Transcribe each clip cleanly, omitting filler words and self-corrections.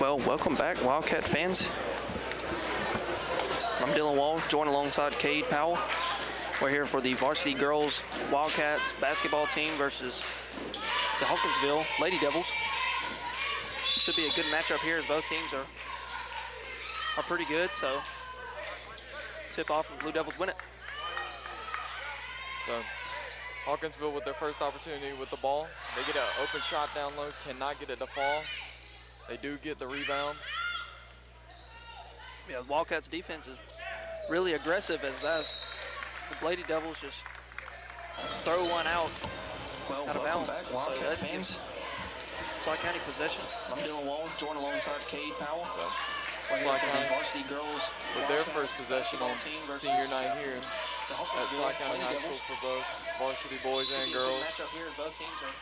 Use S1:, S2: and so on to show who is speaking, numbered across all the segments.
S1: Well, welcome back, Wildcat fans. I'm Dylan Wall, joined alongside Cade Powell. We're here for the varsity girls Wildcats basketball team versus the Hawkinsville Lady Devils. Should be a good matchup here as both teams are pretty good, so tip off and Blue Devils win it.
S2: So Hawkinsville with their first opportunity with the ball. They get an open shot down low, cannot get it to fall. They do get the rebound.
S1: Yeah, the Wildcats defense is really aggressive as the Lady Devils just throw one out out of bounds.
S3: Back,
S1: so that gives Schley County possession. I'm Dylan Wall, joined alongside Cade Powell.
S2: So
S1: Schley County varsity girls
S2: with their first possession on senior night here at Schley County High School for both varsity boys and girls.
S1: Matchup here, both teams are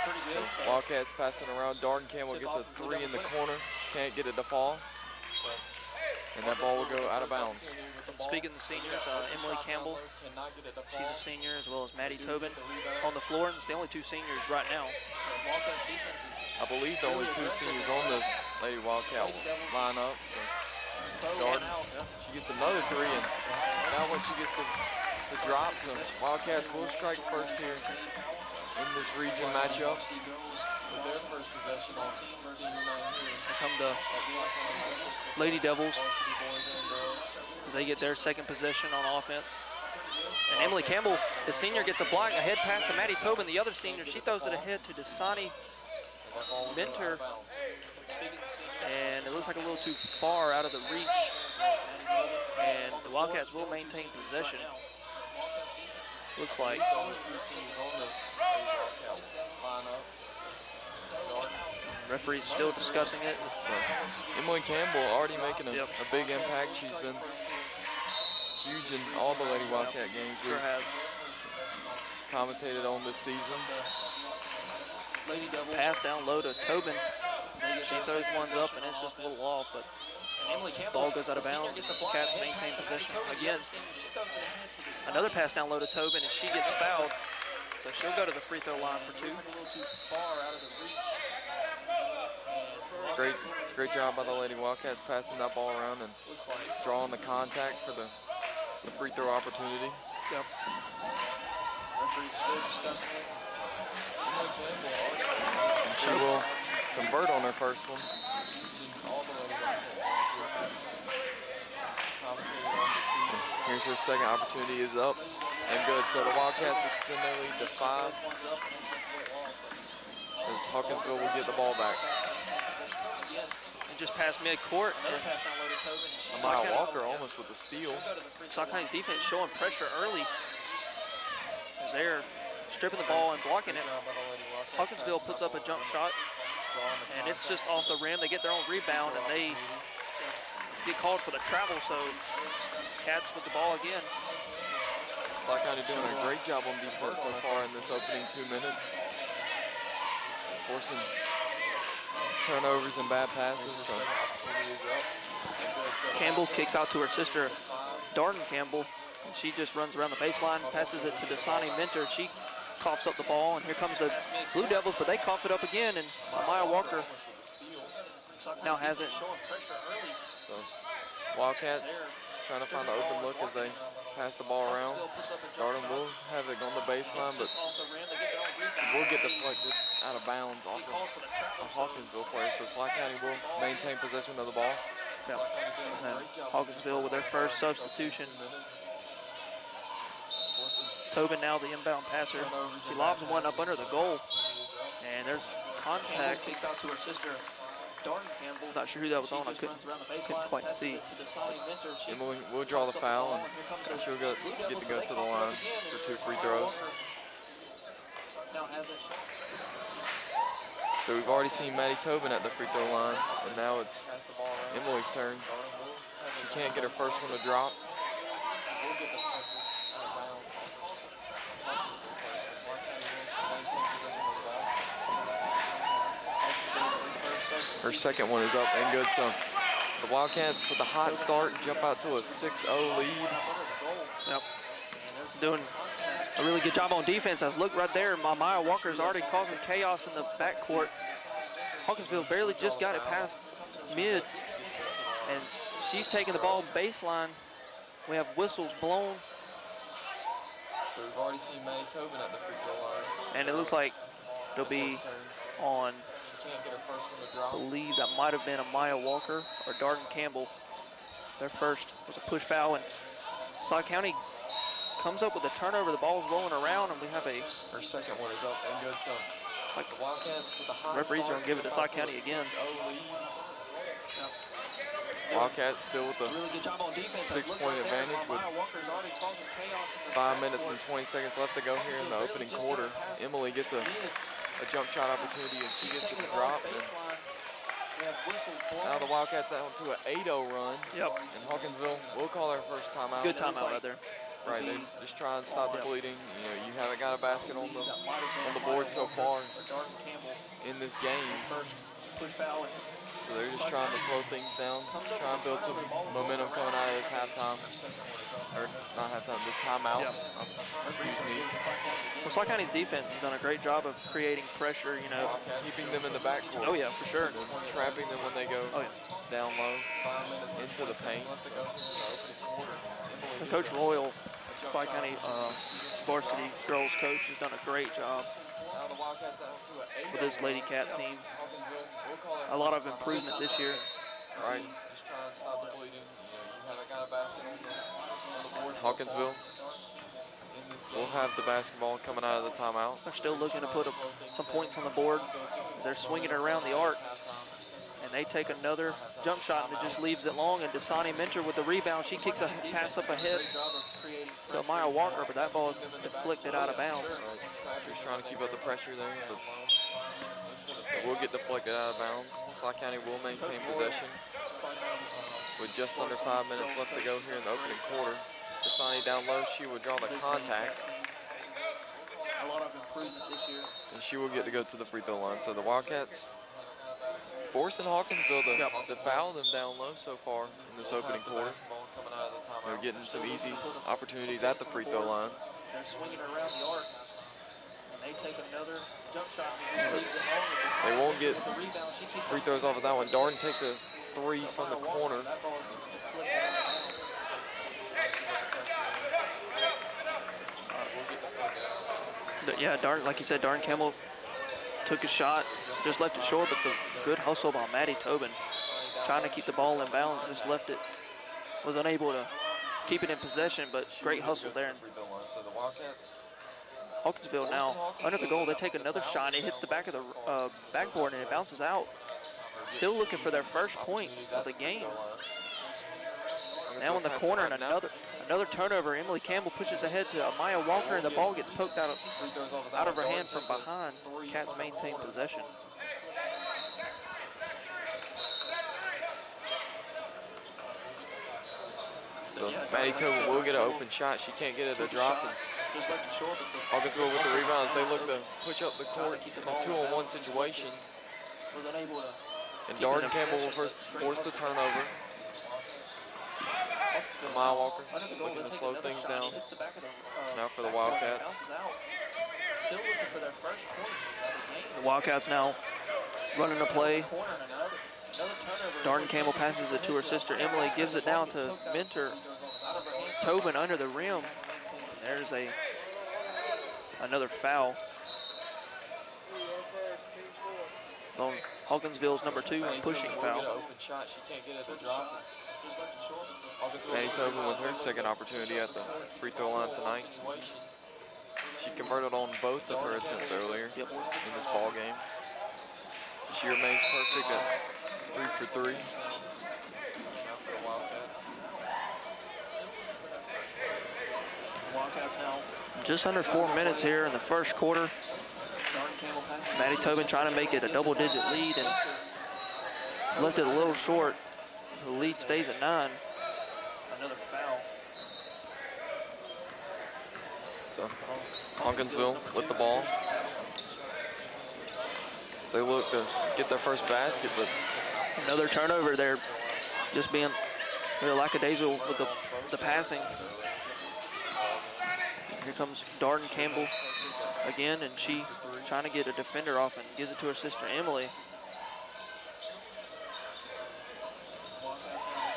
S1: pretty good. So
S2: Wildcats passing around. Darden Campbell gets a three in the corner, can't get it to fall. And that ball will go out of bounds.
S1: Speaking of the seniors, Emily Campbell, she's a senior, as well as Maddie Tobin on the floor, and it's the only two seniors right now.
S2: I believe the only two seniors on this Lady Wildcat lineup. So Darden, she gets another three, and now when she gets the drop, so Wildcats will strike first here in this region matchup. With their first possession on senior night here.
S1: Here come the Lady Devils as they get their second possession on offense. And Emily Campbell, the senior, gets a block, a head pass to Maddie Tobin, the other senior. She throws it ahead to Dasani Mentor, and it looks like a little too far out of the reach. And the Wildcats will maintain possession. Looks like. Referee's still discussing it.
S2: So Emily Campbell already making a big impact. She's been huge in all the Lady Wildcat games we've commentated on this season.
S1: Pass down low to Tobin. She throws ones up and it's just a little off, but the ball goes out of bounds. Cats maintain possession. Again, another pass down low to Tobin and she gets fouled. So she'll go to the free throw line for two.
S2: Great job by the Lady Wildcats passing that ball around and drawing the contact for the free throw opportunities.
S1: Yep. Referee's still discussing it.
S2: And she will convert on her first one. Here's her second opportunity is up and good. So the Wildcats extend their lead to 5 as Hawkinsville will get the ball back.
S1: And just past midcourt.
S2: Amaya Walker almost with the steal.
S1: Schley County's defense showing pressure early as they're stripping the ball and blocking it. Hawkinsville puts up a jump shot and it's just off the rim. They get their own rebound and they get called for the travel, so Cats with the ball again.
S2: Schley County doing a great job on defense so far in this opening 2 minutes. Forcing turnovers and bad passes. So
S1: Campbell kicks out to her sister, Darden Campbell, and she just runs around the baseline, passes it to Dasani Mentor. She coughs up the ball, and here comes the Blue Devils, but they cough it up again, and Amaya Walker now has it.
S2: So Wildcats trying to find the open look as they pass the ball around. Darden will have it on the baseline, but will get deflected out of bounds off of a Hawkinsville player. So Schley County will maintain possession of the ball.
S1: Hawkinsville with their first substitution. Tobin now the inbound passer. She lobs one up under the goal. And there's contact. Takes out to her sister, Darden Campbell. Not sure who that was on. I couldn't quite see.
S2: And we'll draw the foul, and she'll get to go to the line for 2 free throws. So we've already seen Maddie Tobin at the free throw line, and now it's Emily's turn. She can't get her first one to drop. Her second one is up and good. So the Wildcats with a hot start jump out to a 6-0 lead.
S1: Yep. Doing a really good job on defense. I was looking right there. Amaya Walker's already causing chaos in the backcourt. Hawkinsville barely just got it past mid, and she's taking the ball baseline. We have whistles blown.
S2: So we've already seen Maddie Tobin at the free throw line.
S1: And it looks like they'll be on,
S2: Can't get her first one to
S1: I
S2: drop.
S1: believe that might have been Amaya Walker or Darden Campbell. Their first was a push foul, and Schley County comes up with a turnover. The ball's rolling around, and we have a,
S2: Her second one is up and good. So
S1: it's like
S2: the Wildcats with the high
S1: referees are
S2: start,
S1: gonna give it to
S2: about
S1: Schley County again.
S2: 6-0 lead. Wildcats still with the
S1: Really good job on defense.
S2: 6-point advantage with 5 minutes and 20 seconds left to go here in the opening quarter. Emily gets a jump shot opportunity, and she gets it to drop. And now the Wildcats out to an 8-0 run.
S1: Yep.
S2: And Hawkinsville will call their first timeout.
S1: Good timeout right there.
S2: Right, they just try and stop the bleeding. You know, you haven't got a basket on the board so far in this game. So they're just trying to slow things down, try and build some momentum coming out of this halftime. Or not halftime, this timeout. Excuse me.
S1: Well, Schley County's defense has done a great job of creating pressure, you know.
S2: Keeping them in the backcourt.
S1: Oh, yeah, for sure.
S2: And trapping them when they go down low into the paint.
S1: And Coach Royal, Schley County varsity girls coach, has done a great job with this Lady Cat team. A lot of improvement this year.
S2: Right. Just trying to stop the bleeding. You haven't got a basket on the board. Hawkinsville will have the basketball coming out of the timeout.
S1: They're still looking to put some points on the board as they're swinging it around the arc. And they take another jump shot, and it just leaves it long. And Dasani Mentor with the rebound. She kicks a pass up ahead to Amaya Walker, but that ball is deflected out of bounds.
S2: Just trying to keep up the pressure there, but it will get deflected out of bounds. Schley County will maintain possession with just under 5 minutes left to go here in the opening quarter. Dasani down low, she will draw the contact.
S1: A lot of improvement this year.
S2: And she will get to go to the free throw line. So the Wildcats forcing Hawkinsville to foul them down low so far in this opening quarter. They're getting some easy opportunities at the free throw line.
S1: They're swinging around the arc, and they take another jump shot. And just leaves it long.
S2: They won't get free throws off of that one. Darden takes a three from the corner.
S1: Yeah, Darden, like you said, Darden Campbell took a shot, just left it short, but the good hustle by Maddie Tobin, trying to keep the ball in bounds, just left it, was unable to keep it in possession, but great hustle there.
S2: So the Wildcats,
S1: Hawkinsville now under the goal. They take another shot. It hits the back of the backboard, and it bounces out. Still looking for their first points of the game. Now in the corner, and another turnover. Emily Campbell pushes ahead to Amaya Walker, and the ball gets poked out of her hand from behind. Cats maintain possession.
S2: So Maddie Tobin will get an open shot. She can't get it to drop. Hawkinsville with the rebounds. They look to push up the court in a 2-on-1 situation. And Darden Campbell will force the turnover. Amaya Walker looking to slow things down. Now for the Wildcats.
S1: The Wildcats now running a play. Darden Campbell passes it to her sister Emily, gives it down to Mentor Tobin under the rim. There's another foul on Hawkinsville's number 2 and pushing foul.
S2: Maddie Tobin with her second opportunity at the free throw line tonight. She converted on both of her attempts earlier in this ball game. She remains perfect at 3 for 3.
S1: Just under 4 minutes here in the first quarter. Maddie Tobin trying to make it a double-digit lead and left it a little short. The lead stays at 9. Another foul.
S2: So Hawkinsville with the ball. So they look to get their first basket, but
S1: another turnover there. Just being lackadaisical with the passing. Here comes Darden Campbell again, and she trying to get a defender off and gives it to her sister Emily.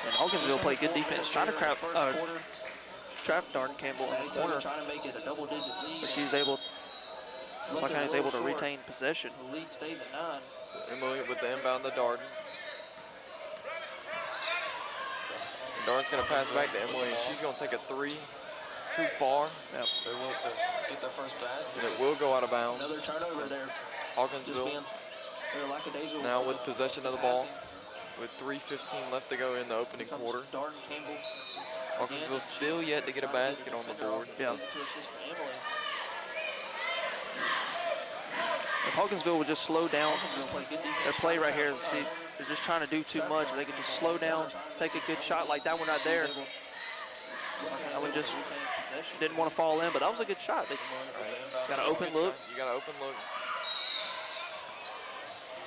S1: And Hawkinsville played good defense, trying to trap Darden Campbell in the corner,
S3: trying to make it a double-digit lead.
S1: but she was able. Schley County was able to retain possession.
S3: The lead stays at 9.
S2: So Emily with the inbound to Darden. Darden's going to pass back to Emily, and she's going to take a three too far.
S1: Yep.
S2: So they will have to
S3: Get their first basket.
S2: and it will go out of bounds.
S3: Another turnover there.
S2: Hawkinsville now with possession of the ball with 3:15 left to go in the opening quarter.
S3: Darden Campbell.
S2: Hawkinsville still yet to get a basket on the board.
S1: Yeah.
S3: To assist for Emily.
S1: If Hawkinsville would just slow down
S3: Play good defense.
S1: their play right here, see, they're just trying to do too much. They could just slow down, take a good shot like that one right there. That one just didn't want to fall in, but that was a good shot. They got an open look.
S2: You got an open look.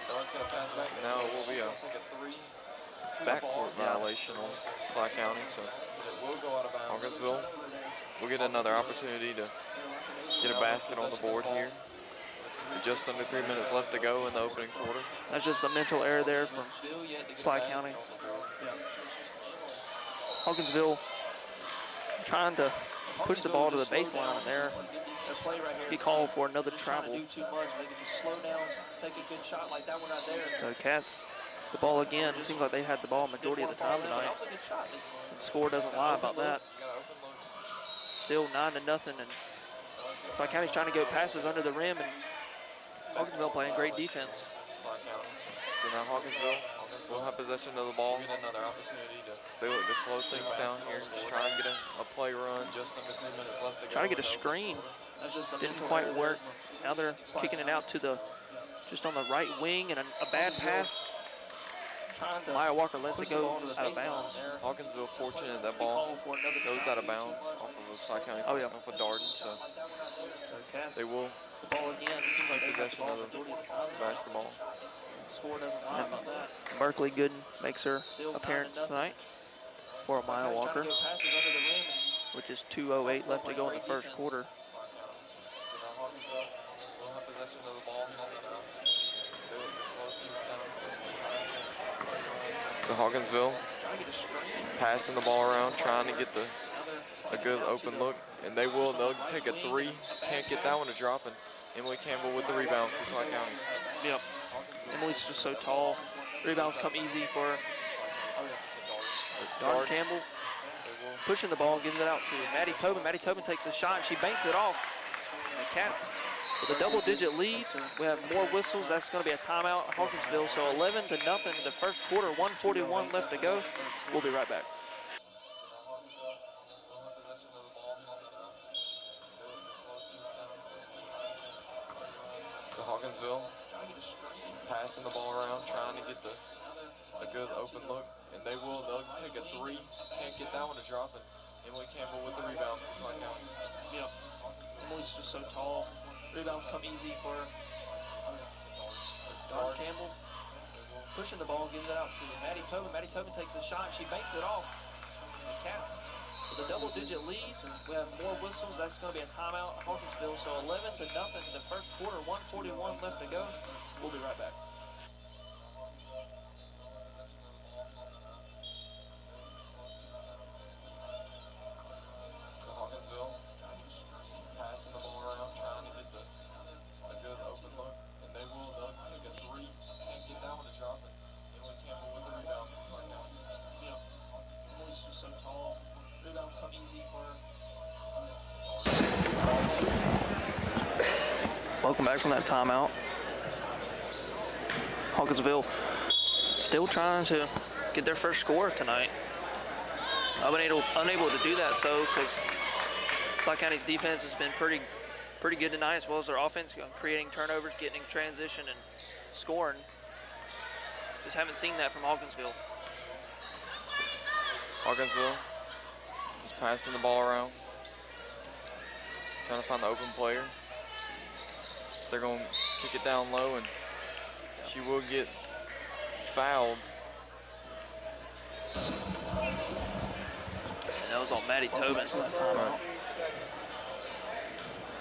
S3: Darden's going to pass back.
S2: Now it will be a
S3: Take a three.
S2: backcourt violation on Schley County. So Hawkinsville will get another opportunity to get a basket on the board here. With just under 3 minutes left to go in the opening quarter.
S1: That's just a mental error there from Schley County. Hawkinsville trying to push the ball to the baseline, and there he called for another travel.
S3: Do too much. They could just slow down, take a good shot like that one right there.
S1: The Cats, the ball again. It seems like they had the ball majority of the time tonight.
S3: That was a good shot.
S1: The score doesn't lie about that. Still 9-0, and Schley County's trying to go passes under the rim, and Hawkinsville playing great defense.
S2: So now Hawkinsville will have possession of the ball. Another opportunity to look to slow things down here. Just try and get a play run. Just under 3 minutes left to go.
S1: Try to get a screen. Didn't quite work. Now they're kicking it out to the, just on the right wing, and a bad pass. Maya Walker lets it go out of bounds.
S2: Hawkinsville fortunate that ball goes out of bounds off of the Schley County, off of Darden. So they will
S3: The ball again.
S2: take possession of the basketball.
S3: Score doesn't lie about that.
S1: Berkeley Gooden makes her appearance tonight for Maya Walker,
S3: Passes under the rim.
S1: which is 2:08 left to go in the first quarter.
S2: So now Hawkinsville will have possession of the ball. They look to slow things down. So Hawkinsville passing the ball around, trying to get a good open look, and they'll take a three. Can't get that one to drop, and Emily Campbell with the rebound for Schley County.
S1: Yep. Emily's just so tall. Rebounds come easy for Darden Campbell. Pushing the ball, gives it out to Maddie Tobin. Maddie Tobin takes a shot, and she banks it off. And the Cats with a double-digit lead. We have more whistles. That's going to be a timeout at Hawkinsville. So 11-0 in the first quarter. 1:41 left to go. We'll be right back.
S2: So Hawkinsville passing the ball around, trying to get a good open look, and they'll take a three. Can't get that one to drop, and Emily Campbell with the rebound for Schley County.
S1: Yep. Emily's just so tall. Rebounds come easy for Darden Campbell. Pushing the ball, gives it out to Maddie Tobin. Maddie Tobin takes a shot, and she banks it off. The Cats with a double-digit lead. We have more whistles. That's going to be a timeout at Hawkinsville. So 11-0 in the first quarter. 1:41 left to go. We'll be right back.
S2: So Hawkinsville passing the ball around, trying to get a good open look, and they'll take a three. Can't get that one to drop, and Emily Campbell with the rebound for Schley County.
S1: Yep. Emily's just so tall. Rebounds come easy for Welcome back from that timeout. Hawkinsville still trying to get their first score tonight. Unable to do that, so because Schley County's defense has been pretty good tonight, as well as their offense, creating turnovers, getting in transition, and scoring. Just haven't seen that from Hawkinsville.
S2: Hawkinsville just passing the ball around, trying to find the open player. They're going to kick it down low, and she will get fouled.
S1: And that was on Maddie Tobin that timeout.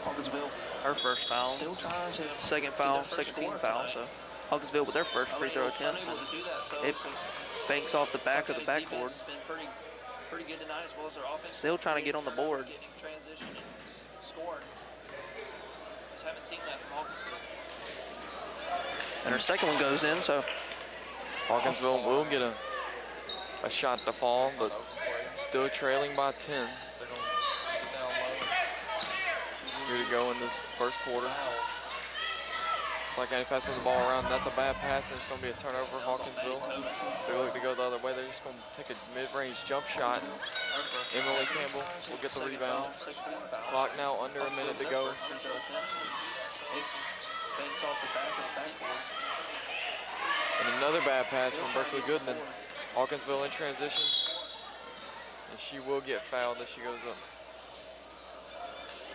S1: Hawkinsville, her first foul. Still trying to second foul, second team foul. So Hawkinsville with their first free throw attempt.
S3: Unable to do that, so
S1: It banks off the back of the
S3: Buckeyes'
S1: backboard.
S3: defense has been pretty good tonight, as well as their offense.
S1: Still trying to get on the board.
S3: Getting transition and scoring. Just haven't seen that from Hawkinsville.
S1: And her second one goes in, so
S2: Hawkinsville will get a shot to fall, but still trailing by 10. Here to go in this first quarter. Schley passes the ball around. That's a bad pass, and it's going to be a turnover for Hawkinsville. So they look to go the other way. They're just going to take a mid-range jump shot. Emily Campbell will get the rebound. Clock now under a minute to go. And another bad pass from Berkeley Goodman. Hawkinsville in transition. And she will get fouled as she goes up.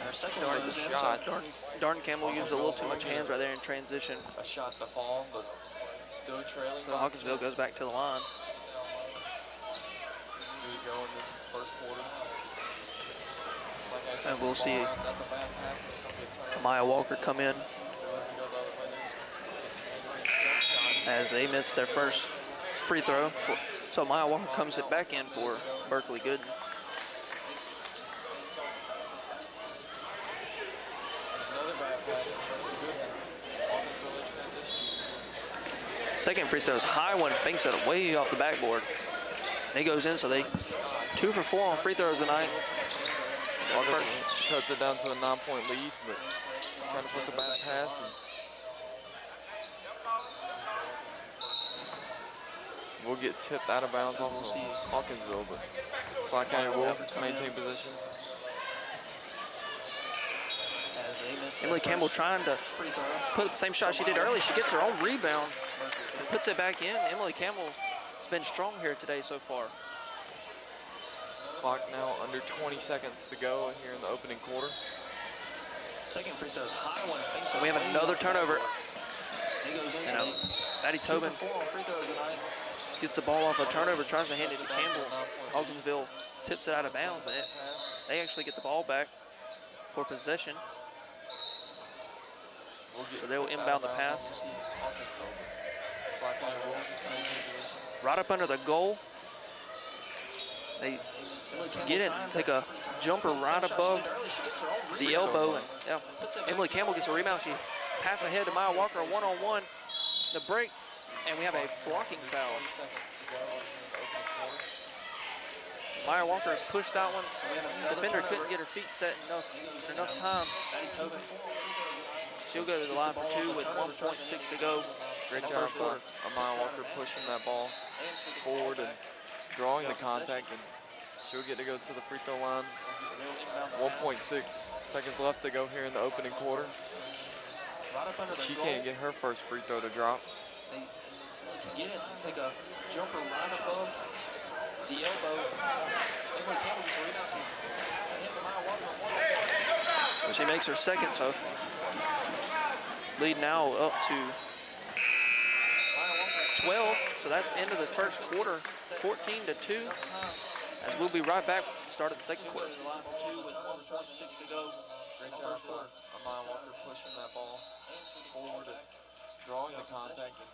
S3: Our second
S2: shot.
S1: Darn Campbell used a little too much hands right there in transition.
S2: A shot to fall, but still trailing.
S1: So Hawkinsville goes back to the line.
S2: Here we go in this first quarter.
S1: And we'll see
S2: That's a bad pass. It's going to be a turnover.
S1: Maya Walker come in as they missed their first free throw. So Maya Walker comes it back in for Berkeley Gooden. Second free throw is high one, banks it way off the backboard. He goes in, so they 2 for 4 on free throws tonight.
S2: Walker cuts it down to a 9-point lead, but trying to force a bad pass. And we'll get tipped out of bounds off of Hawkinsville, but Schley County will maintain position.
S1: Emily Campbell trying to put up the same shot she did earlier. She gets her own rebound and puts it back in. Emily Campbell has been strong here today so far.
S2: Clock now under 20 seconds to go here in the opening quarter.
S3: Second free throw is high one.
S1: So we have another turnover. Maddie Tobin gets the ball off a turnover, tries to hand it to Campbell. Hawkinsville tips it out of bounds, and they actually get the ball back for possession. So they will inbound the pass. Right up under the goal. They get it, take a jumper right above the elbow. And Emily Campbell gets a rebound. She passes ahead to Maya Walker, a one-on-one. The break, and we have a blocking foul. Maya Walker pushed that one. Defender couldn't get her feet set enough time. She'll go to the line for 2 with 1.6 to go.
S2: Great job first quarter. Maya Walker pushing that ball forward and drawing the contact, and she'll get to go to the free throw line. 1.6 seconds left to go here in the opening quarter. She can't get her first free throw to drop.
S3: Get it, take a jumper right above the elbow.
S1: She makes her second, so lead now up to 12. So that's the end of the first quarter, 14-2. As we'll be right back, start of the second quarter.
S2: Great job by Maya Walker pushing that ball forward and drawing the contact, and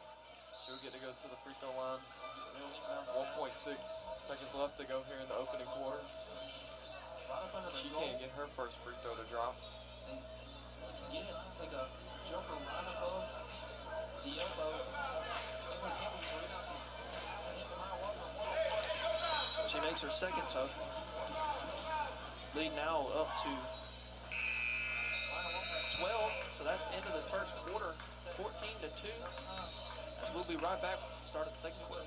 S2: she'll get to go to the free throw line. 1.6 seconds left to go here in the opening quarter. She can't get her first free throw to drop.
S3: Get it, take a jumper right above the elbow. She makes her second, so lead now up to 12. So that's the end of the first quarter, 14-2. As we'll be right back, start of the second quarter.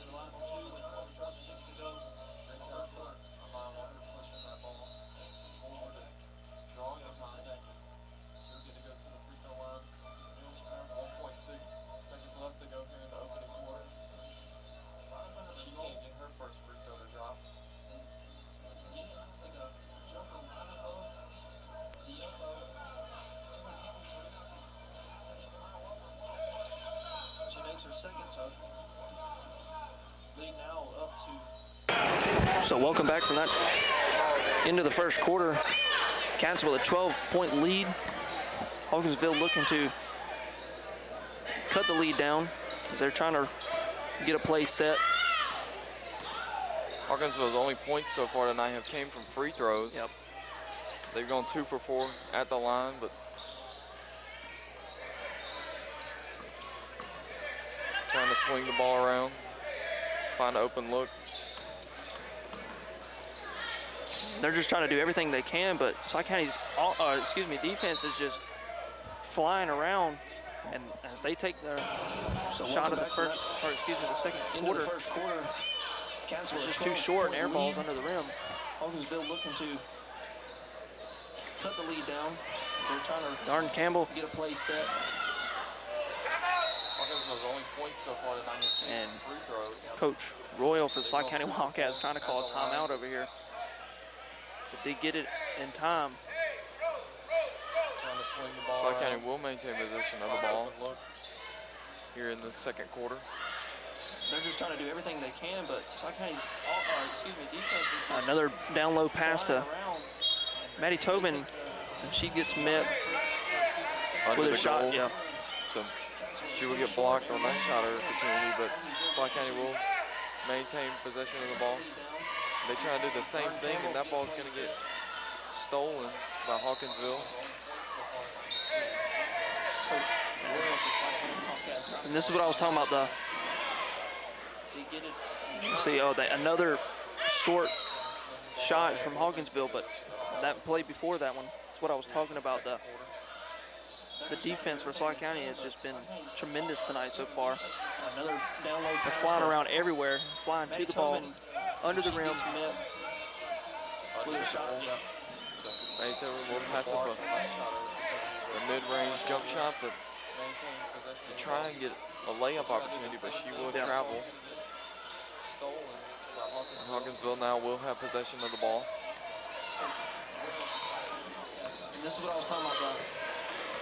S2: Drawing the contact. She'll get to go to the free throw line. 1.6 seconds left to go here in the opening quarter. She can't get her first free throw to drop.
S3: She makes her second, so lead now up to.
S1: So welcome back from that end of the first quarter. Cats with a 12-point lead. Hawkinsville looking to cut the lead down. They're trying to get a play set.
S2: Hawkinsville's only points so far tonight have came from free throws.
S1: Yep.
S2: They've gone 2 for 4 at the line, but trying to swing the ball around, find an open look.
S1: They're just trying to do everything they can, but Schley County's defense is just flying around, and as they take their shot of the second
S3: Into
S1: quarter,
S3: the first quarter.
S1: it's just too short and air balls under the rim.
S3: Hawkinsville looking to cut the lead down. They're trying to
S1: Darn Campbell
S3: get a play set.
S2: Hawkinsville's only points so far tonight have came
S1: and
S2: from free throws.
S1: Coach Royal for the Schley County Wildcats trying to call a timeout over here. But they get it in time.
S2: Trying to swing the ball. Schley County will maintain possession of the ball here in the second quarter.
S3: They're just trying to do everything they can, but Schley County's defense is just
S1: Another down low pass to
S3: flying around.
S1: Maddie Tobin, and she gets met
S2: Under
S1: with a
S2: the
S1: shot.
S2: goal.
S1: Yeah,
S2: So she will get blocked on that shot opportunity, but Schley County will maintain possession of the ball. They try to do the same thing, and that ball's going to get stolen by Hawkinsville.
S1: and this is what I was talking about. Another short shot from Hawkinsville, but that play before that one, that's what I was talking about. The defense for Schley County has just been tremendous tonight so far.
S3: Another down low
S1: They're
S3: pass
S1: flying
S3: to
S1: around everywhere, flying to the ball,
S3: Tobin.
S1: under the
S3: She
S1: rim.
S3: gets met with a shot. Yeah.
S2: So Maddie Tobin will pass up a mid-range jump shot, but to try and get a layup opportunity, but she will travel. And Hawkinsville now will have possession of the ball.
S3: And this is what I was talking about.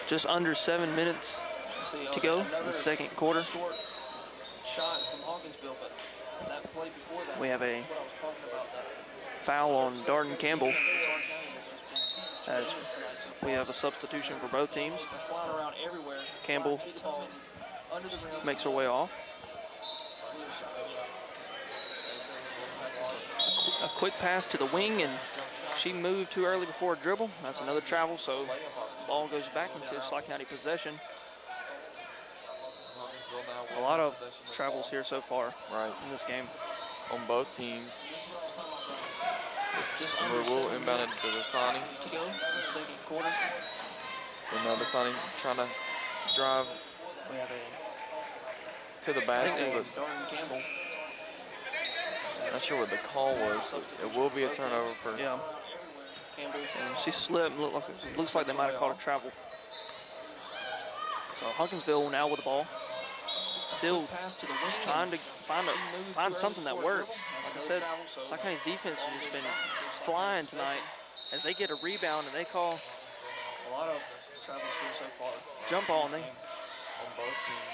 S1: Just under 7 minutes to go in the second quarter.
S3: Short shot from Hawkinsville, but that play before that.
S1: We have a
S3: What I was talking about. That
S1: foul on Darden Campbell
S3: Schley County has just been
S1: as we have a substitution for both teams.
S3: They're flying around everywhere.
S1: Campbell
S3: Flying to the ball, under the rim.
S1: makes her way off. A quick pass to the wing, and she moved too early before a dribble. That's another travel, so ball goes back into Schley County possession. A lot of travels here so far in this game.
S2: On both teams.
S3: Just
S2: And
S3: under
S2: we will
S3: 7
S2: inbound it
S3: minutes
S2: to Dasani.
S3: to go in the second quarter.
S2: And now Dasani trying to drive
S3: We have a
S2: to the basket, but
S3: Darden Campbell.
S2: not sure what the call was. It will be a turnover for
S1: Yeah,
S3: Campbell.
S1: and she slipped. Looks like they might have called a travel. So Hawkinsville now with the ball. Still
S3: Pass to the wing.
S1: trying to find something that works. Like I said, Schley County's defense has just been flying tonight as they get a rebound and they call
S3: A lot of travels here so far.
S1: jump ball and they
S2: on both teams.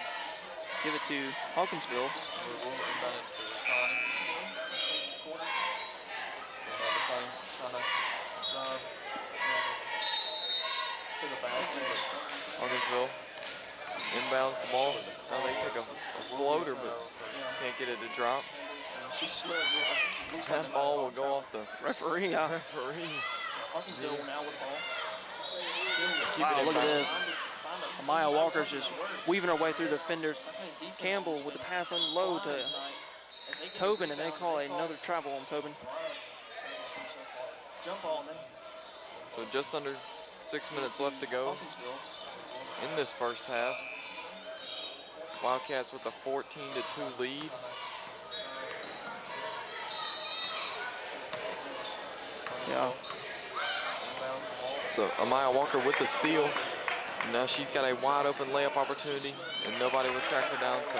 S1: give it to Hawkinsville.
S2: We will inbound it to Dasani. And now Dasani trying to drive to the basket. Hawkinsville inbounds the ball. Now they take a floater, but can't get it to drop.
S3: She slipped. Looks like
S2: That
S3: they
S2: ball
S3: might
S2: will
S3: have
S2: go off the
S1: Referee,
S2: referee.
S3: Hawkinsville now with the ball.
S2: Keep
S1: wow,
S2: it in
S1: look at
S2: bounds.
S1: this. Amaya Walker's just weaving her way through the defenders. Campbell with the pass unload to Tobin, and they call another travel on Tobin.
S3: Jump ball then.
S2: So just under 6 minutes left to go
S3: Hawkinsville.
S2: in this first half. Wildcats with a 14-2 lead.
S1: Yeah,
S2: So Amaya Walker with the steal. Now she's got a wide open layup opportunity and nobody will track her down. So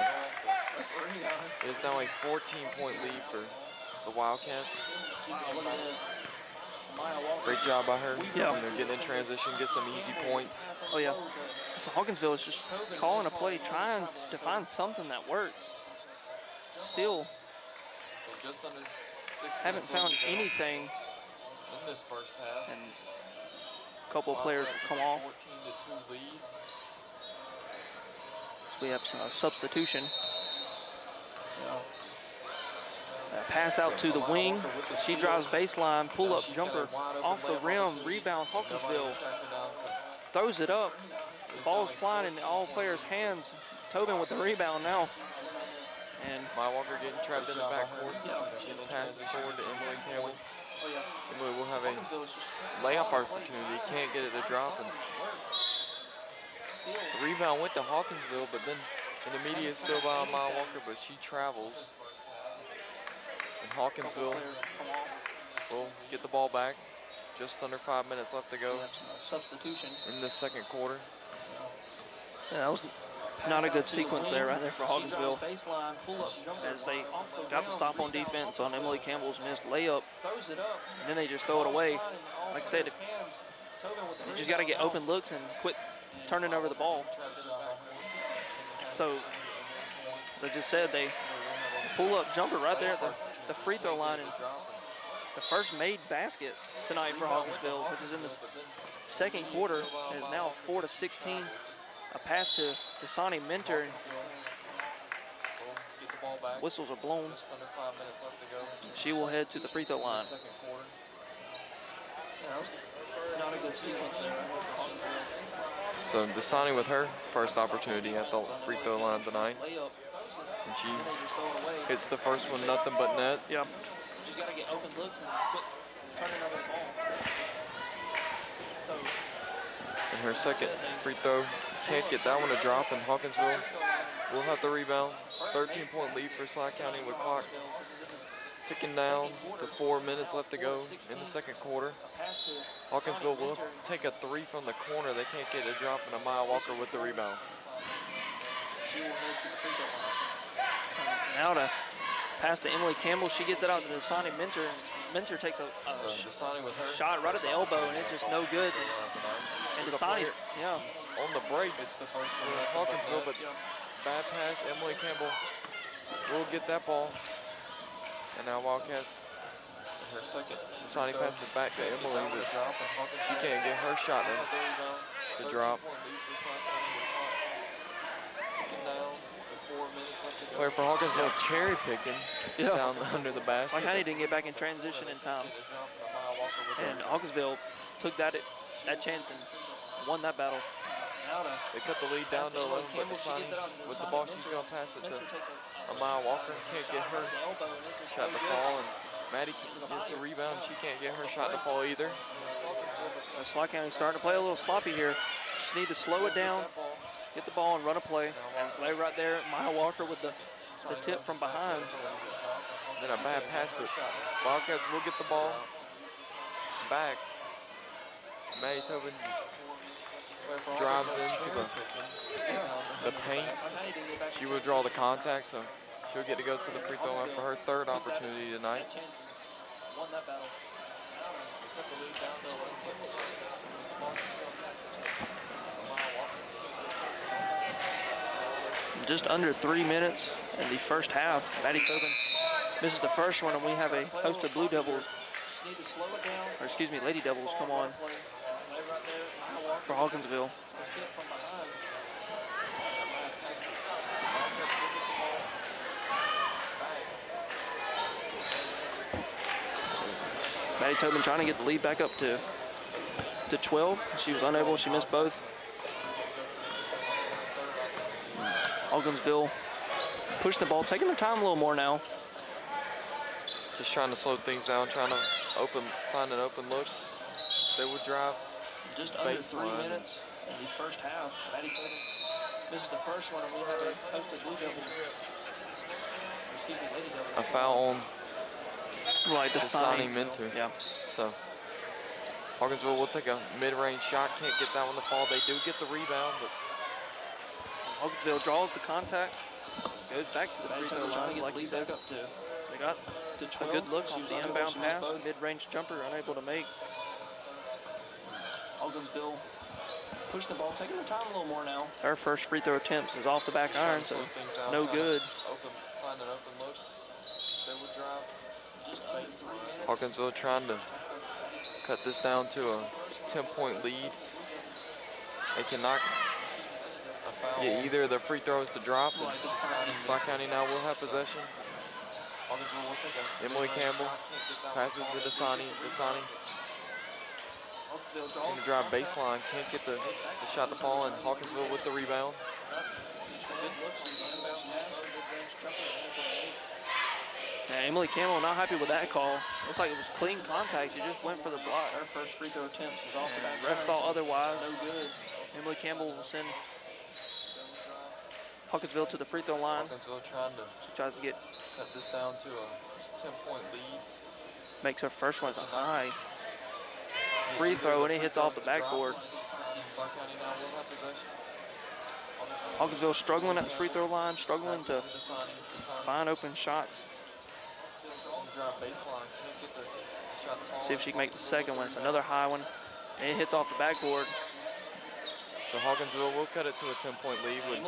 S2: it is now a 14-point lead for the Wildcats.
S3: Look at this. Maya Walker.
S2: Great job by her.
S1: Yeah.
S2: You know, getting in transition, get some easy points.
S1: oh yeah. So Hawkinsville is just calling a play, trying to find something that works. Still
S2: So just under 6
S1: haven't
S2: minutes left
S1: found
S2: to go
S1: anything,
S2: in this first half.
S1: and a couple of players will come off.
S2: 14-2 lead.
S1: So we have some substitution. Pass out to the wing. She drives baseline, pull-up jumper off the rim, rebound Hawkinsville. Throws it up. Ball's flying in all players' hands. Tobin with the rebound now. And
S2: Maya Walker getting trapped in the backcourt. She passes forward to Emily Campbell. Emily will have a layup opportunity. Can't get it to drop. And the rebound went to Hawkinsville, but then intermediate still by Maya Walker, but she travels. And Hawkinsville will get the ball back. Just under 5 minutes left to go
S3: Substitution.
S2: in the second quarter.
S1: yeah, that was not a good sequence there right there for Hawkinsville,
S3: Baseline, pull-up jumper
S1: as they
S3: off the
S1: got the
S3: rim,
S1: stop on defense on Emily Campbell's missed layup.
S3: throws it up.
S1: And then they just throw it away. Like I said,
S3: Fans, Tobin with the
S1: you just got to get open looks and quit turning over the ball. So, as I just said, they pull up jumper right there at the free throw line, and the first made basket tonight for Hawkinsville, which is in the second quarter. It is now 4-16. A pass to Dasani Mentor.
S2: Get the ball back.
S1: Whistles are blown.
S2: Just under 5 minutes left to go.
S1: She will head to the free throw line.
S2: Second quarter.
S3: that was not a good sequence there for Hawkinsville.
S2: So Dasani with her first opportunity at the free throw line tonight.
S3: Layup,
S2: And she
S3: they just throw it away.
S2: hits the first one, nothing but net.
S1: Yeah.
S3: Just got to get open looks and quit turning over the ball. So,
S2: And her second free throw, can't get that one to drop, and Hawkinsville will have the rebound. 13-point lead for Schley County with clock ticking down to 4 minutes left to go in the second quarter.
S3: pass to
S2: Hawkinsville will take a three from the corner. They can't get a drop, and Maya Walker with the rebound.
S3: she will head to the free throw line.
S1: Now to pass to Emily Campbell. She gets it out to Dasani Mentor. And Mentor takes a
S2: Dasani with her
S1: shot right at the elbow, and it's just no good. And Dasani's, yeah.
S2: on the break. It's the first for Hawkinsville, but bad pass. Emily Campbell will get that ball. And now Wildcats, her second. Dasani passes back to Emily, but she can't get her shot to drop. Player for Hawkinsville cherry picking down under the basket.
S1: Like Honey didn't get back in transition in time. And Hawkinsville took that chance and won that battle.
S3: Now to
S2: They cut the lead down to 11, but Dasani with the ball, she's going to pass it to Maya Walker. Can't get her shot to fall, and Maddie gets the rebound. She can't get her shot to fall either.
S1: Schley County starting to play a little sloppy here. Just need to slow it down, get the ball and run a play. And play right there, Maya Walker with the tip from behind.
S2: Then a bad pass, but Wildcats will get the ball back. Maddie Tobin drives into the paint. She will draw the contact, so she'll get to go to the free throw line for her third opportunity tonight.
S3: won that battle. They cut the lead down to 11, but
S1: Just under 3 minutes in the first half. Maddie Tobin misses the first one, and we have a host of Blue Devils,
S3: just need to slow it down.
S1: or excuse me, Lady Devils come on
S3: Play right there.
S1: for Hawkinsville.
S3: Tip from behind.
S1: Maddie Tobin trying to get the lead back up to 12. She was unable. She missed both. Hawkinsville pushing the ball, taking their time a little more now.
S2: Just trying to slow things down, trying to find an open look. They would drive.
S3: Just under 3
S2: Baseline.
S3: minutes in the first half. Maddie Tobin misses the first one, and we have a posted Blue Devil. Excuse me, Lady Devil.
S2: A foul on
S1: Right, the
S2: Dasani
S1: sign.
S2: Mentor.
S1: Yeah.
S2: So Hawkinsville will take a mid-range shot. Can't get that one to fall. They do get the rebound, but
S1: Hawkinsville draws the contact, goes back to the
S3: Maddie
S1: free throw
S3: Tobin trying to
S1: line,
S3: get
S1: like
S3: the
S1: you
S3: lead
S1: said.
S3: back up to
S1: They got
S3: to
S1: a
S3: 12.
S1: good look
S3: She
S1: on
S3: was
S1: the
S3: unable,
S1: inbound
S3: she missed
S1: pass,
S3: both.
S1: mid-range jumper, unable to make.
S3: Hawkinsville push the ball, taking their time a little more now.
S1: Her first free throw attempt is off the back iron, so no good.
S2: Find an open look. They would drive.
S3: Just under 3 minutes.
S2: Hawkinsville trying to cut this down to a 10-point lead. They cannot get either of their free throws to drop.
S3: Right, Dasani.
S2: Schley County now will have possession. Emily Campbell passes to Dasani. Dasani gonna drive baseline, can't get the shot to fall, and Hawkinsville with the rebound.
S1: Yeah, Emily Campbell not happy with that call. Looks like it was clean contact. She just went for the block.
S3: Her first free throw attempt is off the back.
S1: Ref thought otherwise.
S3: No good.
S1: Emily Campbell will send Hawkinsville to the free throw line.
S2: Hawkinsville trying to
S1: She tries to
S2: cut this down to a 10-point lead.
S1: makes her first one. It's a high free throw, and it hits off the backboard.
S2: Clark County now will have possession.
S1: Hawkinsville struggling at the free throw line, struggling to find open shots.
S2: Drive baseline, can't get the shot to fall.
S1: See if she can make the second one. It's another high one, and it hits off the backboard.
S2: So Hawkinsville will cut it to a 10-point lead with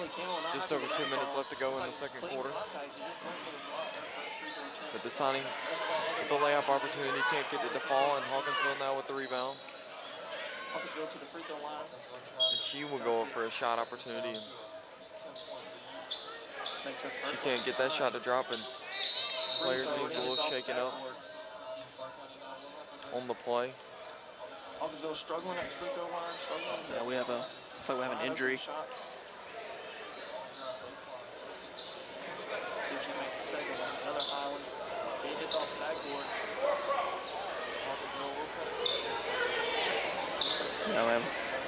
S2: just over 2 minutes left to go in the second quarter. But Dasani with the layup opportunity, can't get it to fall, and Hawkinsville now with the rebound.
S3: Hawkinsville to the free throw line.
S2: And she will go up for a shot opportunity. And
S3: Makes her
S2: she
S3: first
S2: can't get that shot to drop, and player seems a little shaken up on the play.
S3: Hawkinsville struggling at the free throw line, struggling.
S1: Yeah, we have a, looks like we have an injury.
S3: See if she can make the second one. It's another high one. It hits off the backboard.
S1: Yeah, we have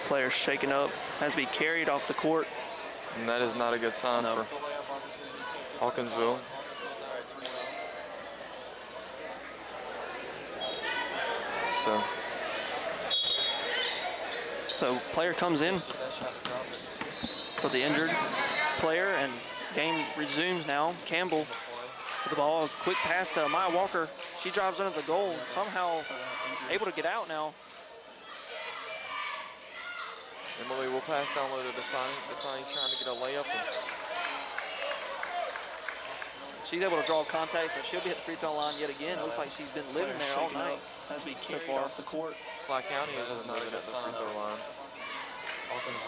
S1: players shaken up. Has to be carried off the court.
S2: And that is not a good sign
S1: No.
S2: for Hawkinsville.
S1: So player comes in for the injured player, and game resumes now. Campbell with the ball, quick pass to Maya Walker. She drives under the goal, somehow able to get out now.
S2: Emily will pass down low to Dasani. Dasani trying to get a layup.
S1: She's able to draw contact, so she'll be at the free throw line yet again. It looks like she's been living there all night.
S3: Has to be
S1: So
S3: carried
S1: far.
S3: off the court.
S2: Schley County has not been at the free throw line.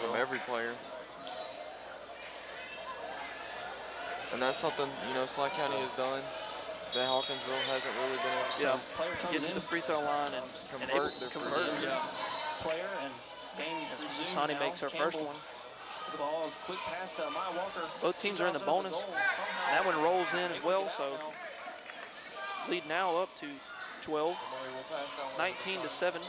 S2: From every player. And that's something, you know, Schley County has done that Hawkinsville hasn't really been able to
S1: Yeah,
S3: Player comes
S1: get to
S3: in.
S1: the free throw line and
S2: Convert
S1: able
S2: their
S1: to
S2: free
S1: convert.
S2: throws.
S1: Yeah.
S3: Player and game resumes
S1: Dasani
S3: now.
S1: makes her first
S3: Campbell
S1: one.
S3: with the ball, quick pass to Maya Walker.
S1: Both teams are in the
S3: Drives under
S1: bonus.
S3: goal. Somehow
S1: That one rolls in as
S3: able to
S1: well,
S3: get
S1: so
S3: out now.
S1: lead now up to 12. 19 to 7.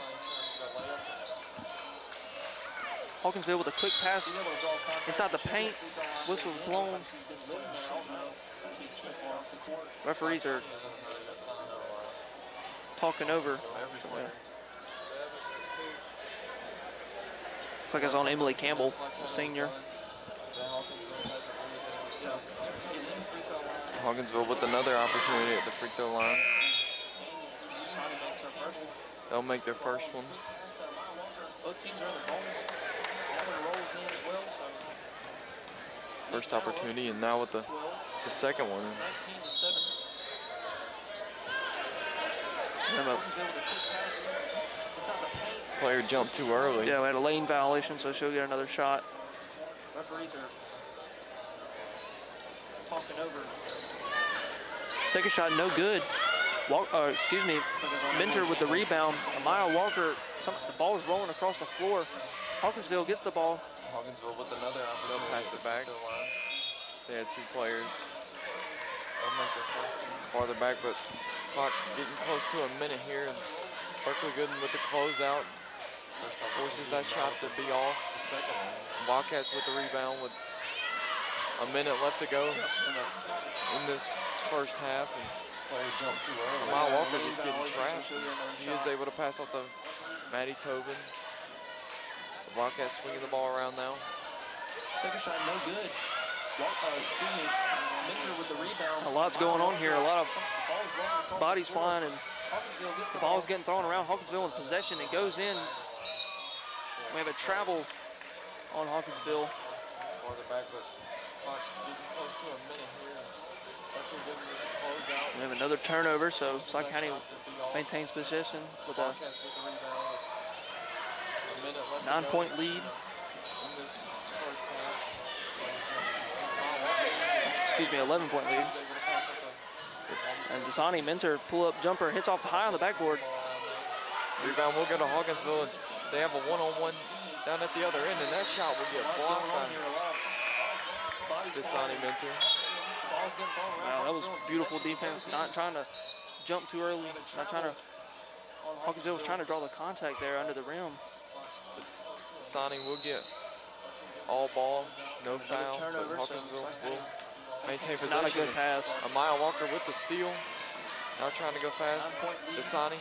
S1: Hawkinsville with a quick pass
S3: She's able to draw contact.
S1: inside the paint. Whistle's blown.
S3: She's been living there all night. Keep so far off the court.
S1: Referees are talking over. So, yeah. Looks like it's on Emily Campbell, the senior.
S2: Hawkinsville with another opportunity at the free throw line.
S3: Dasani makes her first one.
S2: They'll make their first one.
S3: Both teams are in the bonus. That one rolls in as well, so
S2: First opportunity, and now with the second one.
S3: 19 to 7.
S1: Remember,
S3: Hawkinsville with a quick pass inside the paint.
S2: Player jumped too early.
S1: yeah, we had a lane violation, so she'll get another shot.
S3: Referees are talking over.
S1: Second shot, no good. Minter with the rebound. Amaya Walker, the ball's rolling across the floor. Hawkinsville gets the ball.
S2: Hawkinsville with another opportunity. They'll pass it back. They had two players. They'll make their first one farther back, but clock getting close to a minute here. And Berkeley Gooden with the closeout forces that shot to be off. Wildcats with the rebound with a minute left to go in this first half. And Maya Walker just getting trashed. She is able to pass off to Maddie Tobin. The Wildcats swinging the ball around now.
S3: Second shot, no good. Minter with the rebound.
S1: A lot's going on here. A lot of
S3: The ball's rolling across
S1: bodies
S3: the floor.
S1: flying, and
S3: Hawkinsville gets
S1: the ball's getting thrown around. Hawkinsville in possession. It goes in. We have a travel on Hawkinsville.
S2: Farther back, but clock getting close to a minute here. Berkeley Gooden with the closeout.
S1: We have another turnover, so Schley County maintains possession with a
S2: Wildcats with the rebound. A minute left to go
S1: 9-point lead.
S2: in this first half.
S1: Excuse me, 11-point lead.
S2: Able to pass up the
S1: And Dasani Mentor pull-up jumper hits off the high on the backboard.
S2: Rebound will go to Hawkinsville, and they have a one-on-one down at the other end, and that shot will get blocked by Dasani Mentor.
S1: Wow, that was beautiful defense. Not trying to jump too early. Not trying to. Hawkinsville was trying to draw the contact there under the rim.
S2: Dasani will get all ball, no foul. But
S3: turnover, so
S2: Hawkinsville
S3: it's
S2: will maintain possession.
S1: Not a good pass.
S2: Amaya Walker with the steal. Now trying to go fast. Dasani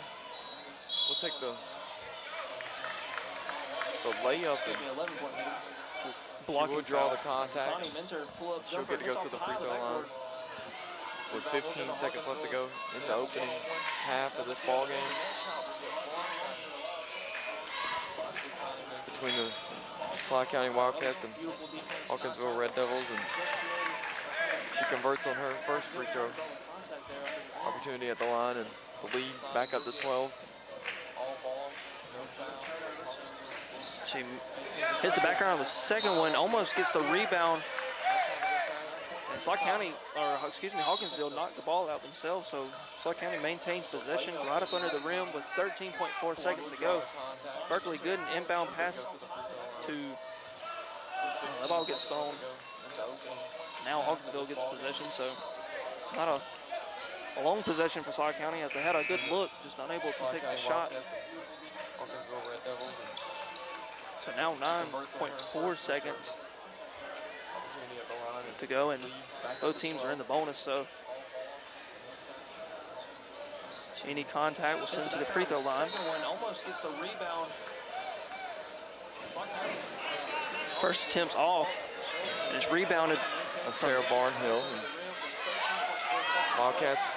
S2: will take the layup and she will draw the contact. She'll get to go to the free throw line with 15 seconds left to go in the opening half of this ball game between the Schley County Wildcats and Hawkinsville Red Devils, and she converts on her first free throw opportunity at the line, and the lead back up to 12.
S1: She hits the background of the second one, almost gets the rebound. And Hawkinsville knocked the ball out themselves, so Schley County maintains possession right up under the rim with 13.4 seconds to go. Berkeley good, an inbound pass to, the ball gets thrown. Now Hawkinsville gets possession, so not a long possession for Schley County as they had a good look, just unable to take the shot. So now 9.4 seconds to go, and both teams are in the bonus, so any contact will send it to the free throw line.
S3: Almost gets the rebound.
S1: First attempt's off, and it's rebounded.
S2: Sarah Barnhill. And Wildcats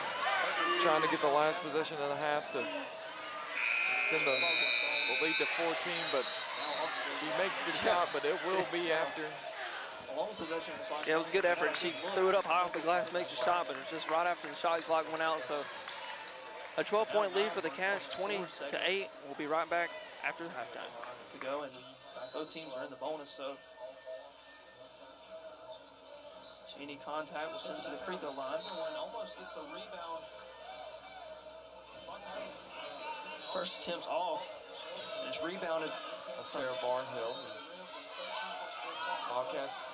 S2: trying to get the last possession of the half to extend the lead to 14, but she makes the shot, but it will be after.
S1: Yeah, it was a good effort. She threw it up high off the glass, makes a shot, but it's just right after the shot clock went out. So a 12-point lead for the Cats, 20-8. We'll be right back after halftime
S3: To go, and both teams are in the bonus, so any contact will send it to the free throw line. Almost gets the rebound. First attempt's off, and it's rebounded.
S2: Sarah Barnhill. Wildcats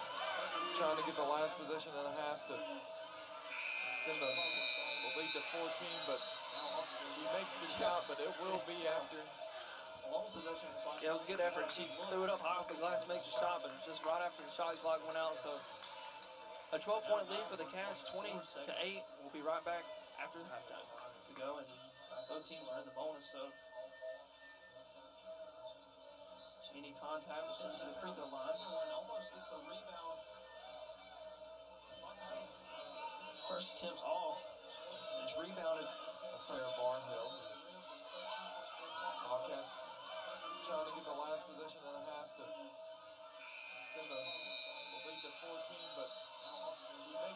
S2: trying to get the last possession of the half to extend the lead to 14, but she makes the shot, but it will be after.
S3: Yeah, it was a good effort. She threw it up high off the glass, makes a shot, but it's just right after the shot clock went out. So a 12-point lead for the Cats, 20-8. We'll be right back after halftime to go, and both teams are in the bonus. So any contact will send it to the free throw line. Almost gets the rebound. First attempt's off, and it's rebounded.
S2: Sarah Barnhill. Wildcats trying to get the last possession of the half to extend the lead to 14, but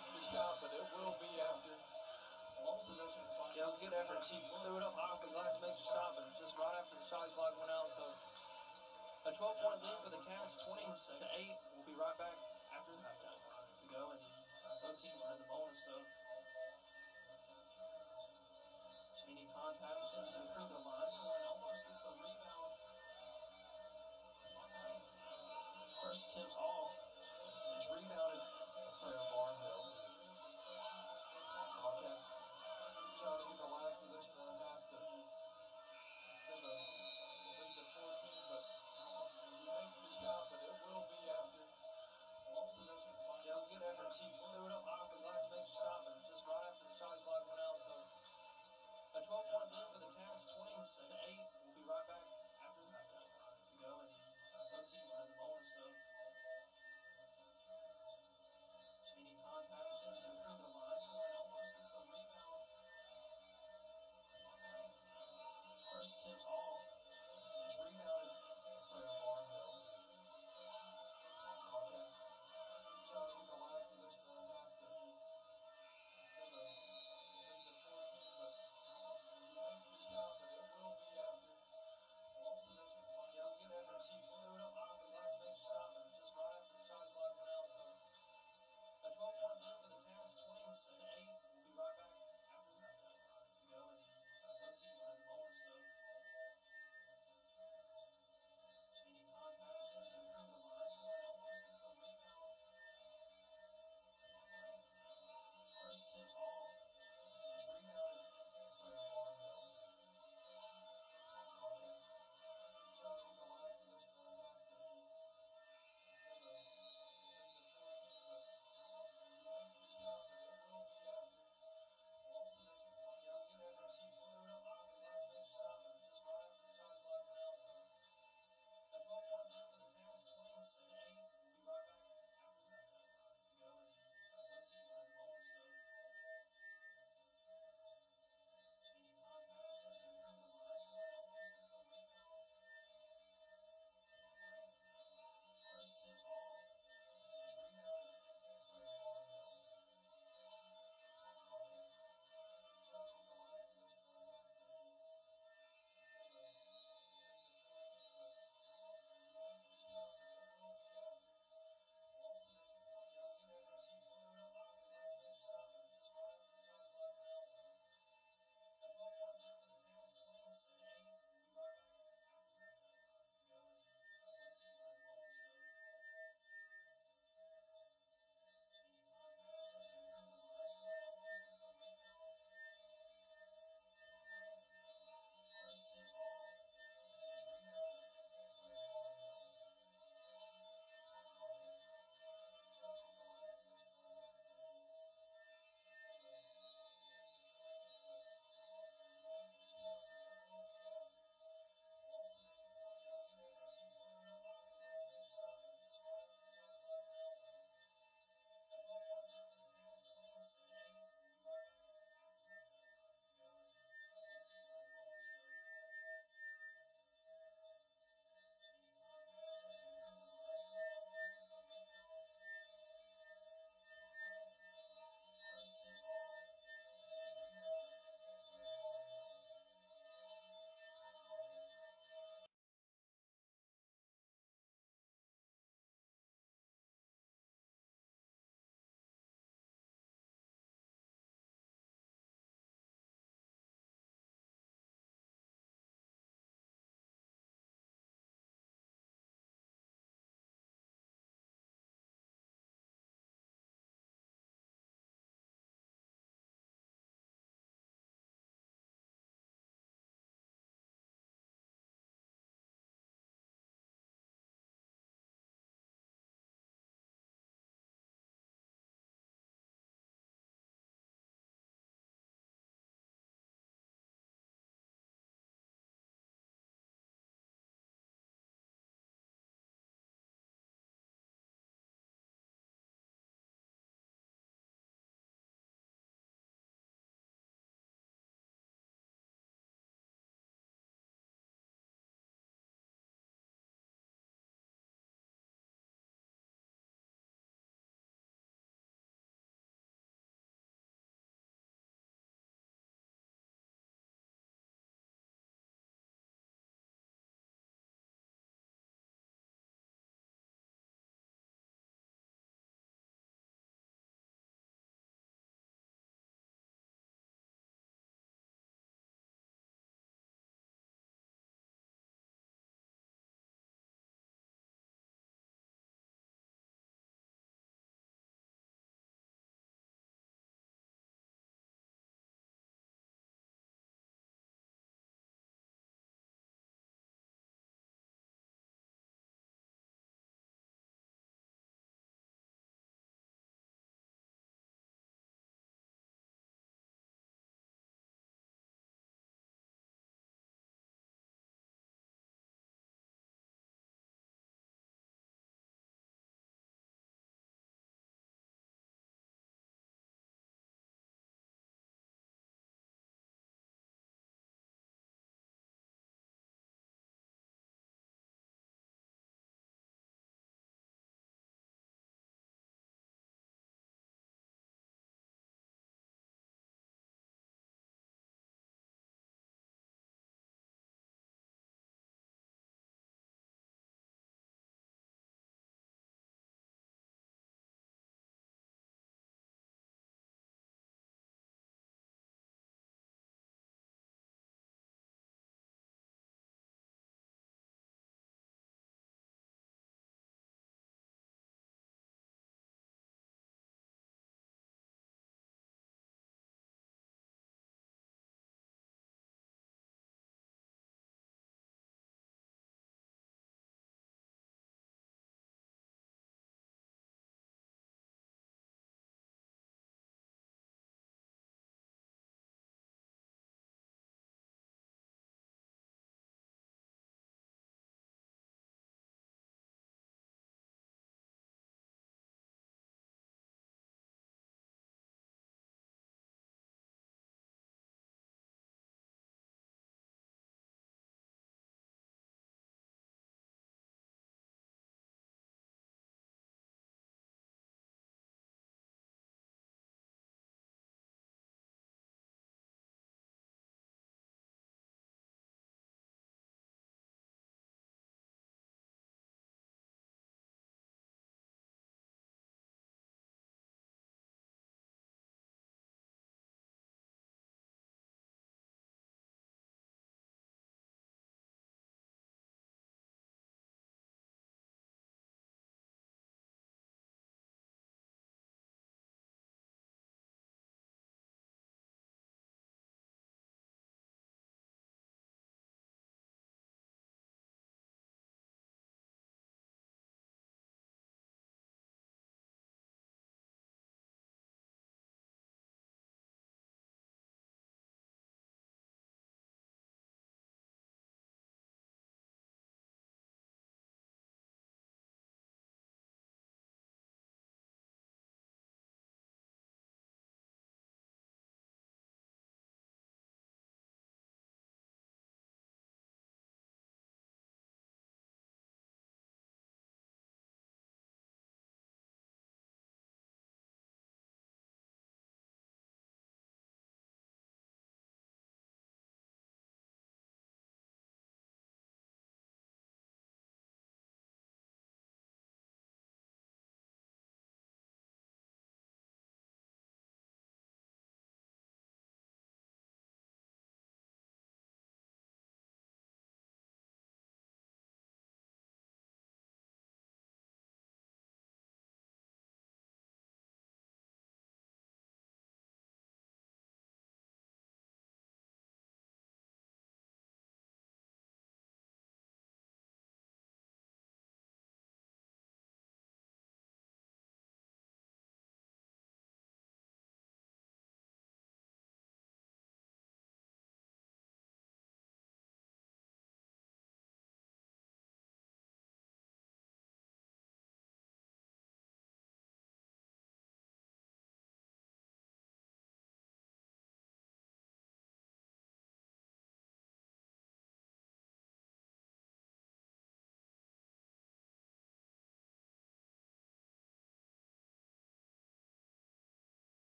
S2: she makes the shot, but it will be after.
S3: Yeah, it was a good effort. She threw it up high off the glass, makes a shot, but it's just right after the shot clock went out. So a 12-point lead for the Cats, 20-8. We'll be right back after halftime to go, and both teams are in the bonus. So any contact will send it to the free throw line. Almost gets the rebound. First attempt's off, and it's rebounded.
S2: Sarah Barnhill. Wildcats trying to get the last possession of the half to extend the lead to 14, but she makes the shot, but it will be after.
S3: Yeah, it was a good effort. She threw it up high off the glass, makes a shot, but it's just right after the shot clock went out. So a 12-point lead for the Cats,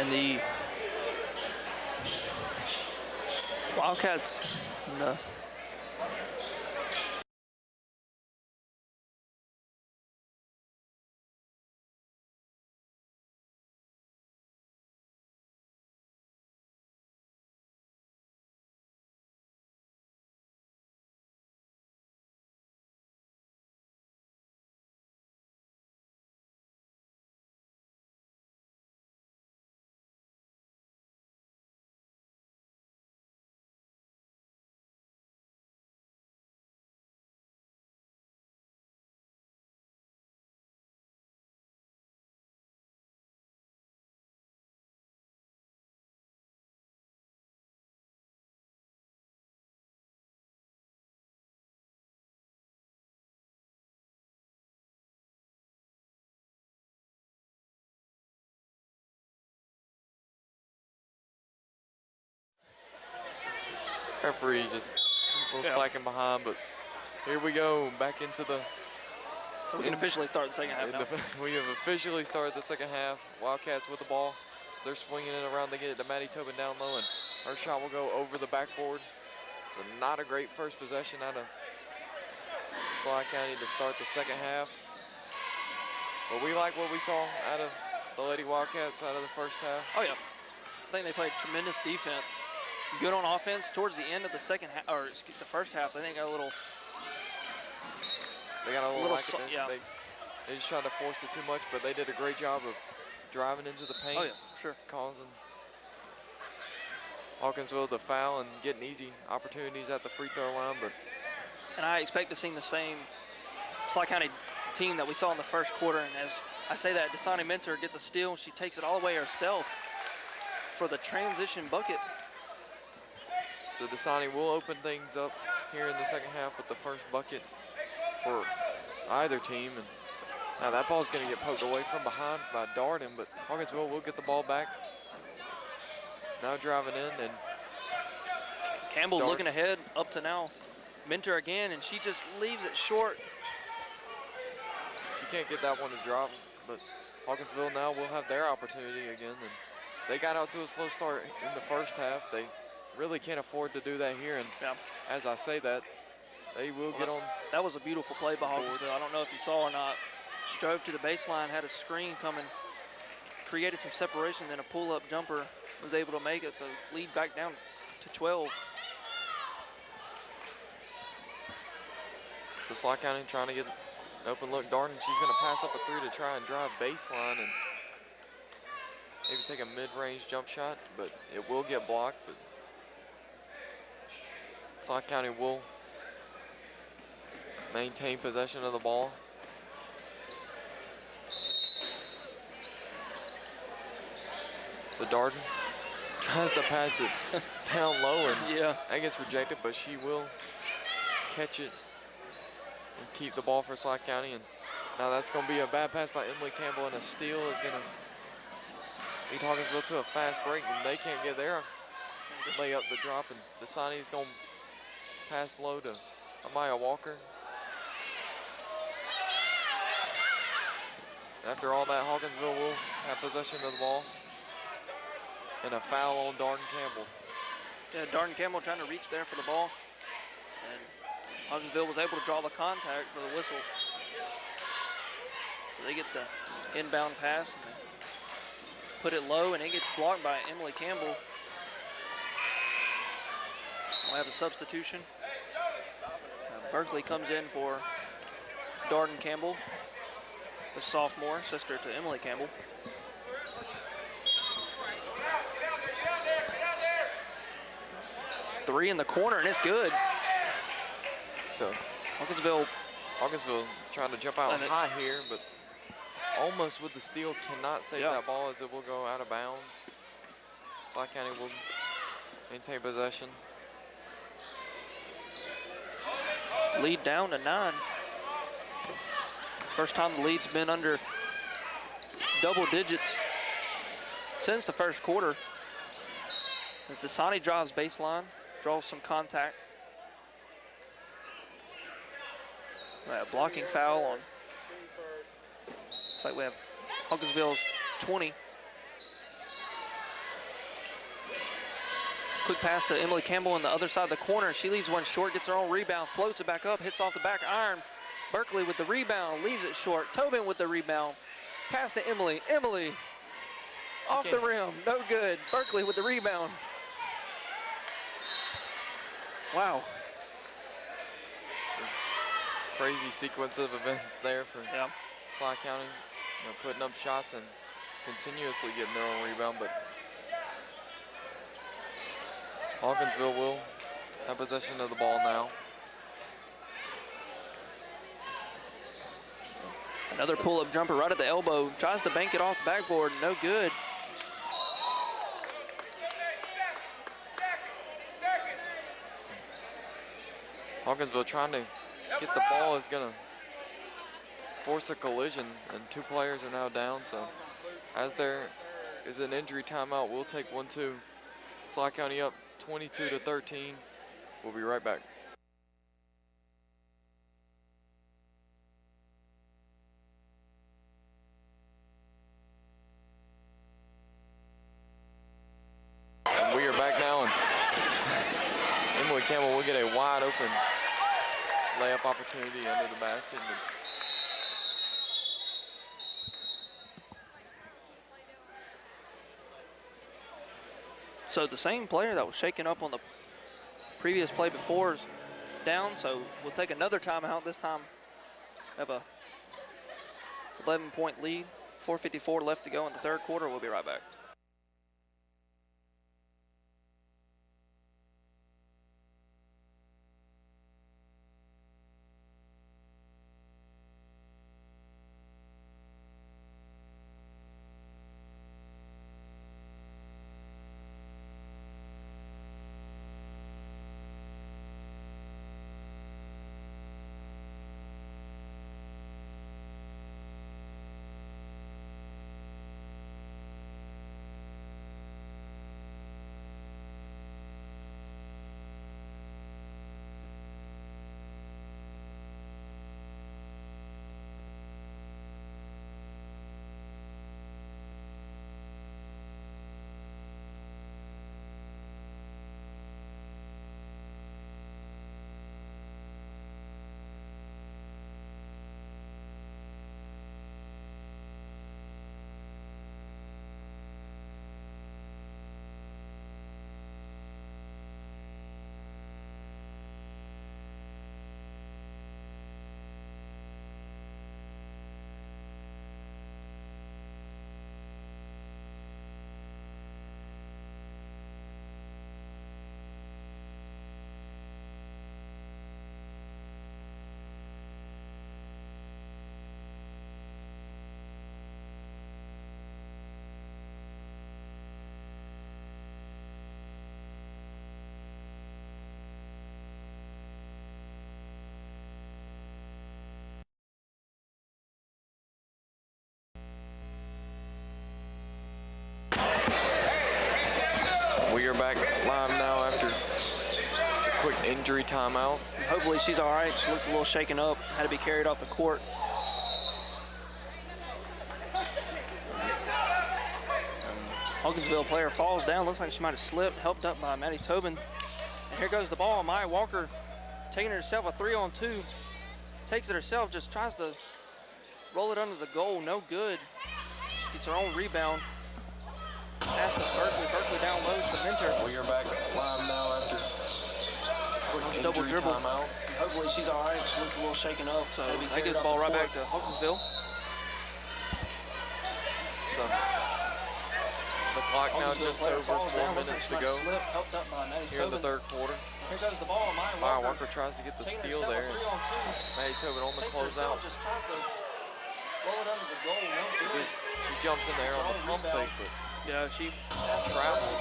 S1: And the Wildcats in the
S2: Referee just a little slacking behind, but here we go back into the.
S1: So we can officially start the second half now.
S2: We have officially started the second half. Wildcats with the ball. So they're swinging it around. They get it to Maddie Tobin down low, and her shot will go over the backboard. So not a great first possession out of Schley County to start the second half. But we like what we saw out of the Lady Wildcats out of the first half.
S1: Oh yeah, I think they played tremendous defense. Good on offense. Towards the end of the second half, or the first half, I think got a little.
S2: They got a little
S1: yeah.
S2: They just tried to force it too much, but they did a great job of driving into the paint.
S1: Oh yeah, sure.
S2: Causing Hawkinsville to foul and getting easy opportunities at the free throw line. But
S1: and I expect to see the same Schley County team that we saw in the first quarter. And as I say that, Dasani Mentor gets a steal. She takes it all the way herself for the transition bucket.
S2: So Dasani will open things up here in the second half with the first bucket for either team. And now that ball's going to get poked away from behind by Darden, but Hawkinsville will get the ball back. Now driving in, and
S1: Campbell looking ahead up to now. Mentor again, and she just leaves it short.
S2: She can't get that one to drop, but Hawkinsville now will have their opportunity again. And they got out to a slow start in the first half. They really can't afford to do that here. And as I say that, they will get on.
S1: That was a beautiful play by Hawkinsville. I don't know if you saw or not. She drove to the baseline, had a screen coming, created some separation, then a pull-up jumper, was able to make it, so lead back down to 12.
S2: So Schley County trying to get an open look. Darden, she's going to pass up a three to try and drive baseline and maybe take a mid-range jump shot, but it will get blocked. But Schley County will maintain possession of the ball. The Darden tries to pass it down low, and that gets rejected, but she will catch it and keep the ball for Schley County. And now that's going to be a bad pass by Emily Campbell, and a steal is going to lead Hawkinsville to a fast break, and they can't get there. Lay up the drop, and Dasani's going to pass low to Amaya Walker. After all that, Hawkinsville will have possession of the ball. And a foul on Darden Campbell.
S1: Yeah, Darden Campbell trying to reach there for the ball. And Hawkinsville was able to draw the contact for the whistle. So they get the inbound pass and they put it low, and it gets blocked by Emily Campbell. We'll have a substitution. Berkeley comes in for Darden Campbell, the sophomore, sister to Emily Campbell. Three in the corner, and it's good.
S2: So
S1: Hawkinsville
S2: trying to jump out high here, but almost with the steal cannot save that ball as it will go out of bounds. Schley County will maintain possession.
S1: Lead down to 9. First time the lead's been under double digits since the first quarter. As Dasani drives baseline, draws some contact. A blocking foul on. Looks like we have Hawkinsville's 20. Quick pass to Emily Campbell on the other side of the corner. She leaves one short, gets her own rebound, floats it back up, hits off the back iron. Berkeley with the rebound, leaves it short. Tobin with the rebound. Pass to Emily. Emily off the rim, no good. Berkeley with the rebound. Wow.
S2: Crazy sequence of events there for Schley County. You know, putting up shots and continuously getting their own rebound, but Hawkinsville will have possession of the ball now.
S1: Another pull-up jumper right at the elbow. Tries to bank it off the backboard, no good.
S2: Hawkinsville trying to get the ball is gonna force a collision, and 2 players are now down, so as there is an injury timeout, we'll take 1-2. Schley County up 22-13. We'll be right back. And we are back now, and Emily Campbell will get a wide open layup opportunity under the basket.
S1: So the same player that was shaken up on the previous play before is down, so we'll take another timeout. This time have a 11-point lead, 4:54 left to go in the third quarter. We'll be right back.
S2: We are back live now after a quick injury timeout.
S1: Hopefully she's all right. She looks a little shaken up. Had to be carried off the court. Hawkinsville player falls down. Looks like she might have slipped. Helped up by Maddie Tobin. And here goes the ball. Maya Walker taking it herself, a 3-on-2. Takes it herself, just tries to roll it under the goal. No good. She gets her own rebound. Pass to Berkeley. Berkeley down low to Mentor.
S2: We are back live now after a
S1: Double
S2: injury
S1: dribble.
S2: timeout.
S1: Hopefully she's all right. She looks a little shaken up. So that gets the ball right back to Hawkinsville.
S2: So the clock now just over 4 minutes to go here in the third quarter.
S3: Here goes the ball.
S2: Maya Walker tries to get the steal there. Maddie Tobin on the closeout. She jumps in there on the pump fake, but
S1: yeah, she
S2: traveled.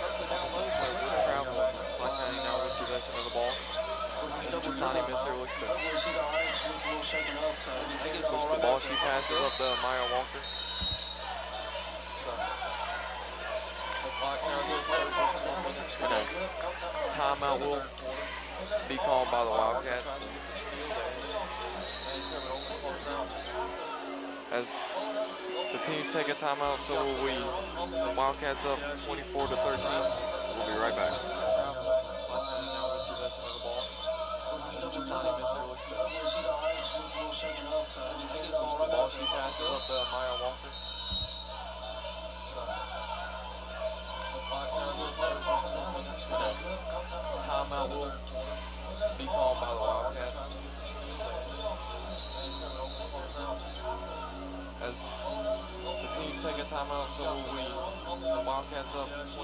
S2: Schley County now with possession of the ball. As Dasani Minter looks to push the ball. She passes up to Maya Walker. So the clock now just over 4 minutes to go. Timeout will be called by the Wildcats. As the teams take a timeout, so will we. The Wildcats up 24-13. We'll be right back. She passes up to Maya Walker. Timeout will be called by the Wildcats. As the team's taking timeout, so will we. The Wildcats up 24 to 13.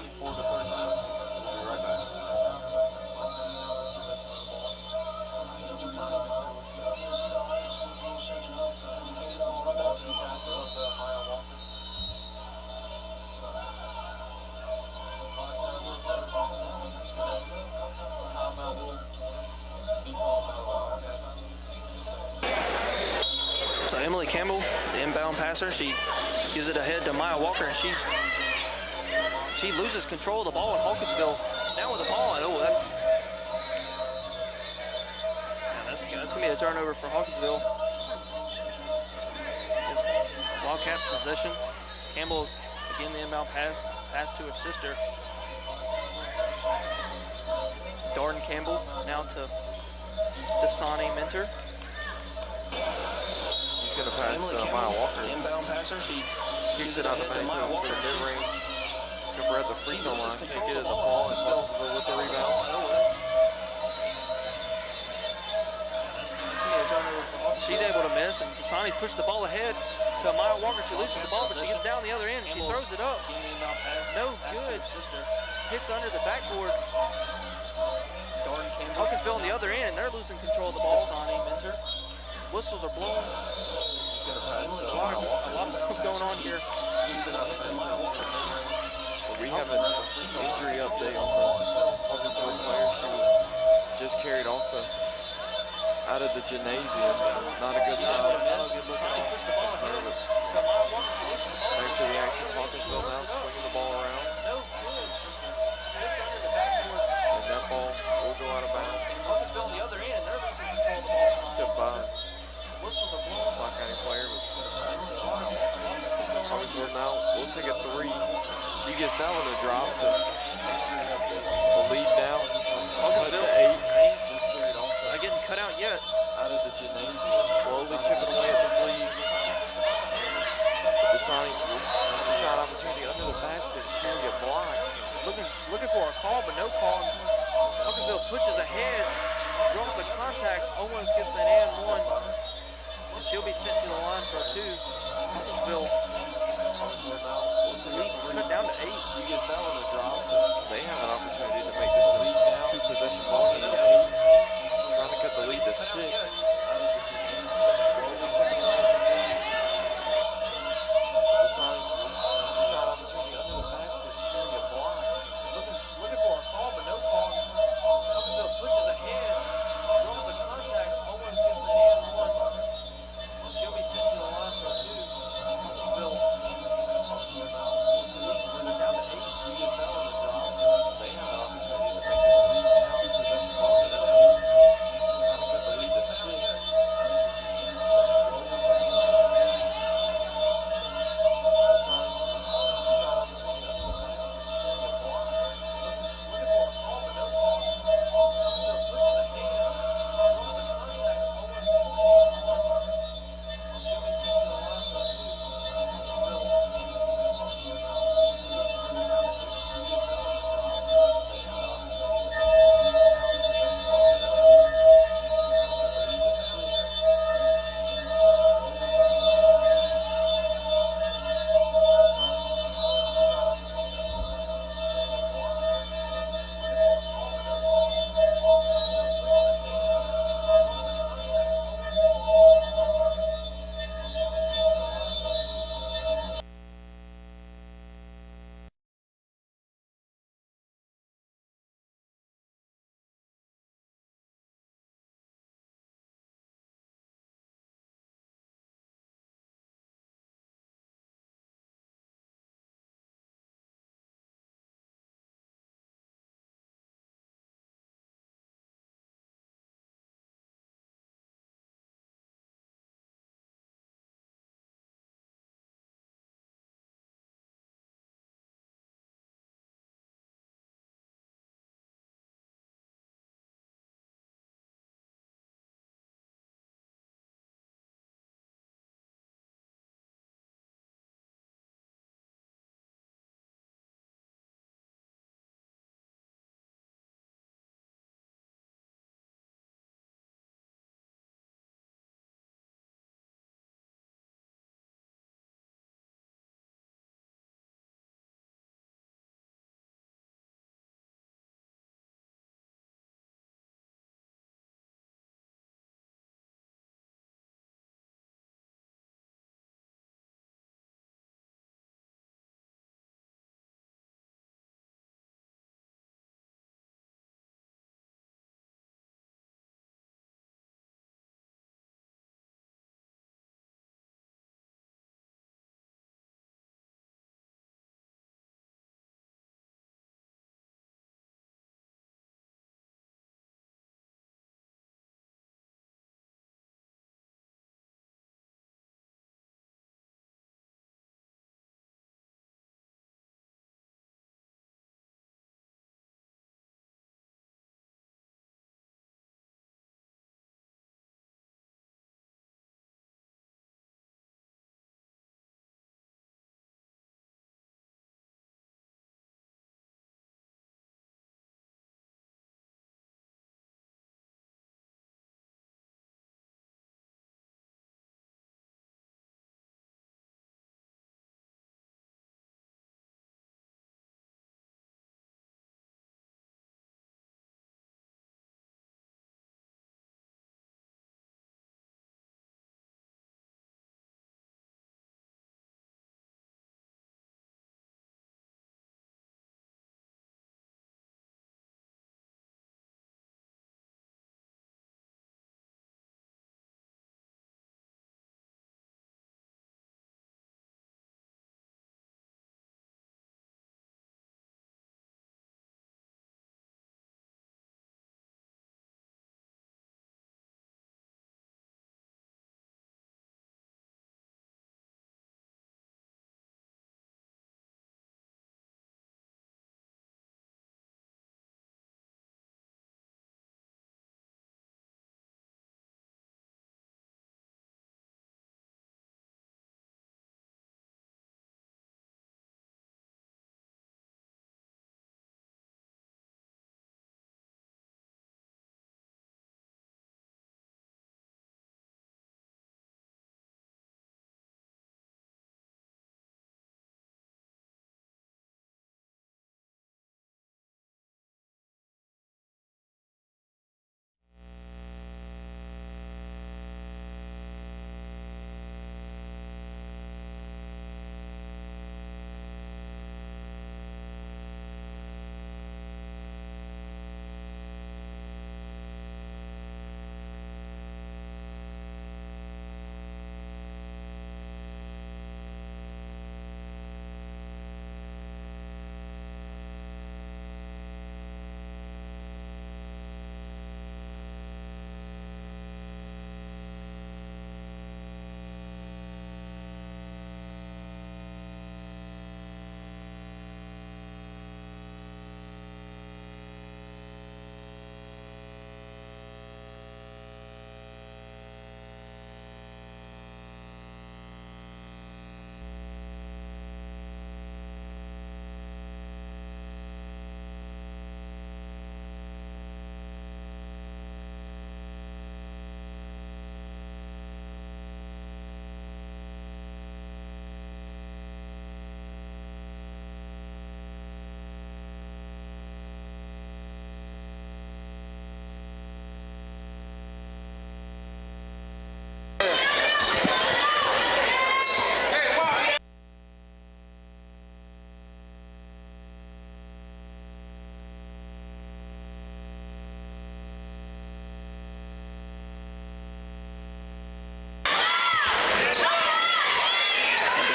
S2: We'll be right back. Timeout will be called by the Wildcats.
S1: So Emily Campbell, the inbound passer, she gives it ahead to Maya Walker, and she loses control of the ball in Hawkinsville. Now with the ball, that's gonna be a turnover for Hawkinsville. It's Wildcats possession. Campbell again the inbound pass to her sister. Darden Campbell now to Dasani Mentor.
S2: She's going to pass to Maya Walker.
S1: The inbound passer, she
S2: Kicks it out the back to mid-range. Cooper at the free throw line. Can't get it to fall. And Hawkinsville with the rebound.
S1: She's able to miss, and Dasani pushed the ball ahead to Maya Walker. She loses the ball, but she gets down the other end. She throws it up. No good. Hits under the backboard. Hawkinsville on the other end, and they're losing control of the ball. Whistles are blowing. A lot of stuff going on here.
S2: We have an injury update on the Hawkinsville player. She was just carried off out of the gymnasium, so not a good sign. Back to the action. Hawkinsville now swinging the ball around. And that ball will go out of bounds.
S1: Hawkinsville on the other end, they're losing control of the ball.
S2: Tipped by Schley County player. Hawkinsville now will take a three. She gets that one to drop, so the lead now.
S1: Hawkinsville
S2: 8.
S1: Not getting cut out yet.
S2: Out of the gymnasium, slowly chipping away at this lead. Dasani, a shot opportunity under the basket. She will get blocked.
S1: Looking for a call, but no call. Hawkinsville pushes ahead, draws the contact, almost gets an and one. She'll be sent to the line for a two. Hawkinsville leads cut down to 8.
S2: She gets that one to drop, so they have an opportunity to make this a two-possession ball game. Trying to cut the lead to 6.
S1: Looking for a call, but no call. Hawkinsville pushes ahead, draws the contact, almost gets an and one. She'll be sent to the line for a two. Hawkinsville leads cut down to 8.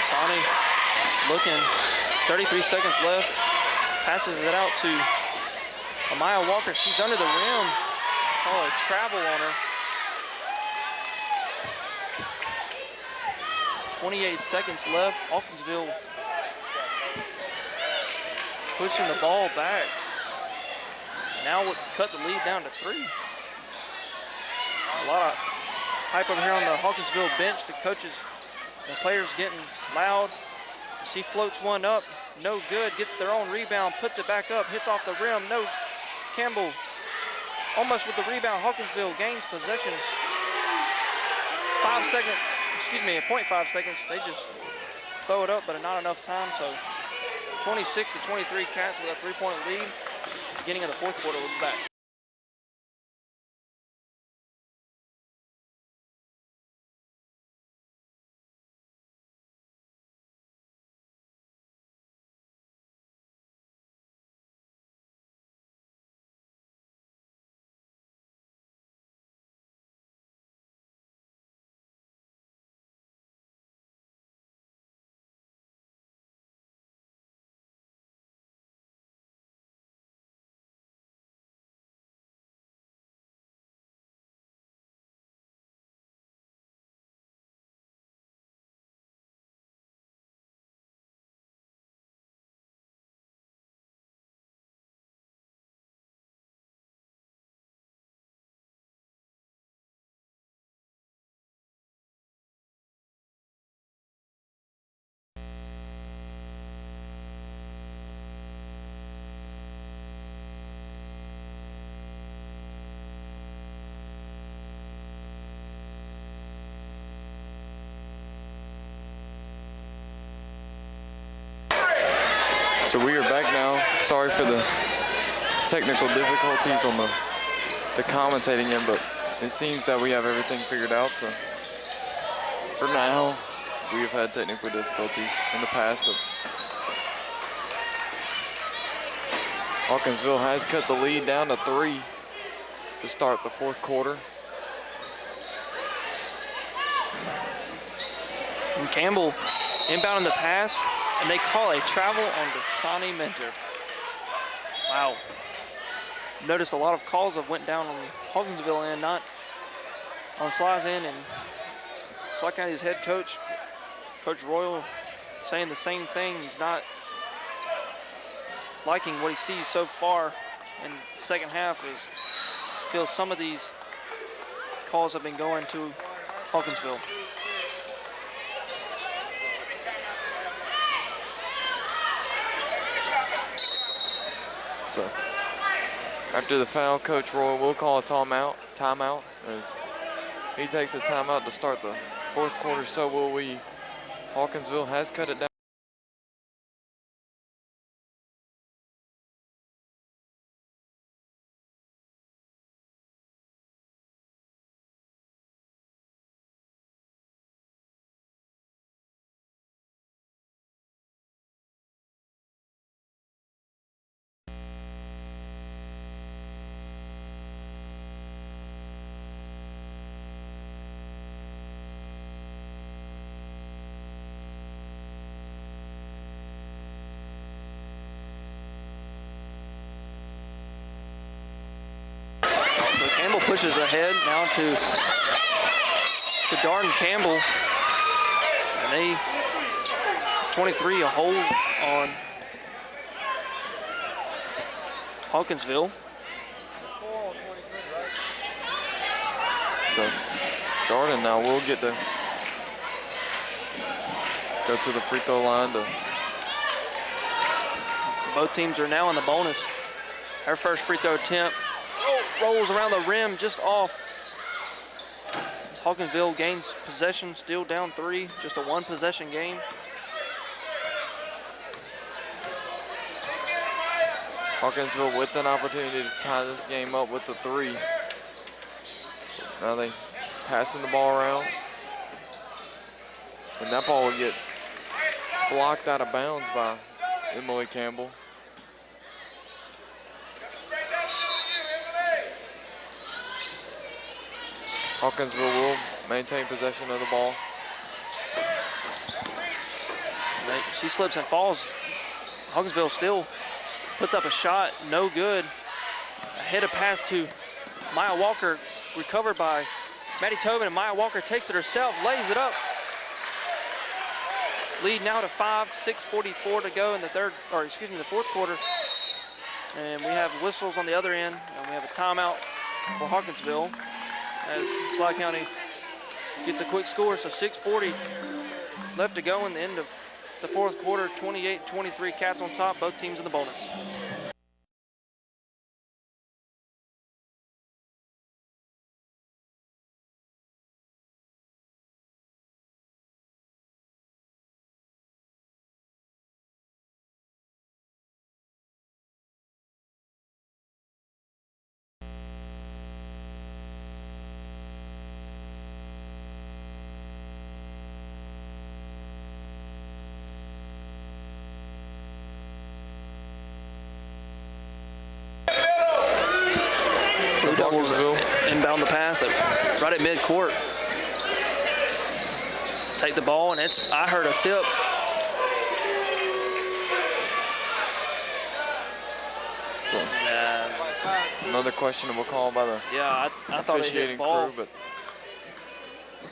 S1: Sonny looking, 33 seconds left. Passes it out to Amaya Walker. She's under the rim. Call a travel on her. 28 seconds left. Hawkinsville pushing the ball back. Now would cut the lead down to 3. A lot of hype over here on the Hawkinsville bench. The coaches, the players getting loud. She floats one up, no good, gets their own rebound, puts it back up, hits off the rim, no. Campbell almost with the rebound. Hawkinsville gains possession. 5 seconds, excuse me, 0.5 seconds. They just throw it up, but not enough time. So 26 to 23 Cats with a 3-point lead. Beginning of the fourth quarter, we'll be back.
S2: So we are back now. Sorry for the technical difficulties on the commentating end, but it seems that we have everything figured out. So for now, we have had technical difficulties in the past, but Hawkinsville has cut the lead down to 3 to start the fourth quarter.
S1: And Campbell inbounding the pass, and they call a travel on Dasani Mentor. Wow. Noticed a lot of calls that went down on Hawkinsville end, not on Schley's end, and Schley County's head coach, Coach Royal, saying the same thing. He's not liking what he sees so far in the second half. Is feels some of these calls have been going to Hawkinsville.
S2: So after the foul, Coach Roy will call a timeout as he takes a timeout to start the fourth quarter. So will we. Hawkinsville has cut it down.
S1: Campbell pushes ahead now to Darden Campbell, and they 23 a hold on Hawkinsville.
S2: So Darden now will get to go to the free throw line.
S1: Both teams are now in the bonus. Her first free throw attempt rolls around the rim, just off. As Hawkinsville gains possession, still down 3, just a 1-possession game.
S2: Hawkinsville with an opportunity to tie this game up with the 3. Now they passing the ball around. And that ball will get blocked out of bounds by Emily Campbell. Hawkinsville will maintain possession of the ball.
S1: She slips and falls. Hawkinsville still puts up a shot, no good. A headed pass to Maya Walker, recovered by Maddie Tobin, and Maya Walker takes it herself, lays it up. Lead now to 5, 6:44 to go in the fourth quarter. And we have whistles on the other end, and we have a timeout for Hawkinsville as Schley County gets a quick score. So 6:40 left to go in the end of the fourth quarter. 28-23, Cats on top, both teams in the bonus. Blue Devils inbound the pass right at midcourt. Take the ball, and I heard a tip.
S2: Another questionable call by the
S1: I thought it hit
S2: officiating
S1: ball.
S2: crew, but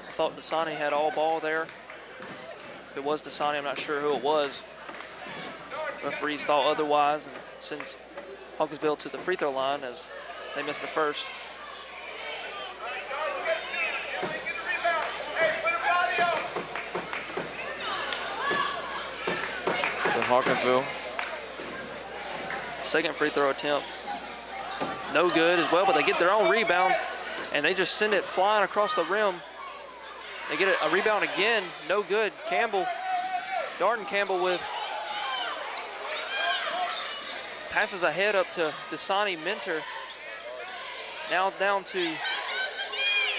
S1: I thought Dasani had all ball there. If it was Dasani, I'm not sure who it was. Referees thought otherwise and sends Hawkinsville to the free throw line as they missed the first.
S2: so Hawkinsville.
S1: Second free throw attempt. No good as well, but they get their own rebound and they just send it flying across the rim. They get a rebound again, no good. Darden Campbell with passes ahead up to Dasani Mentor. Now down to,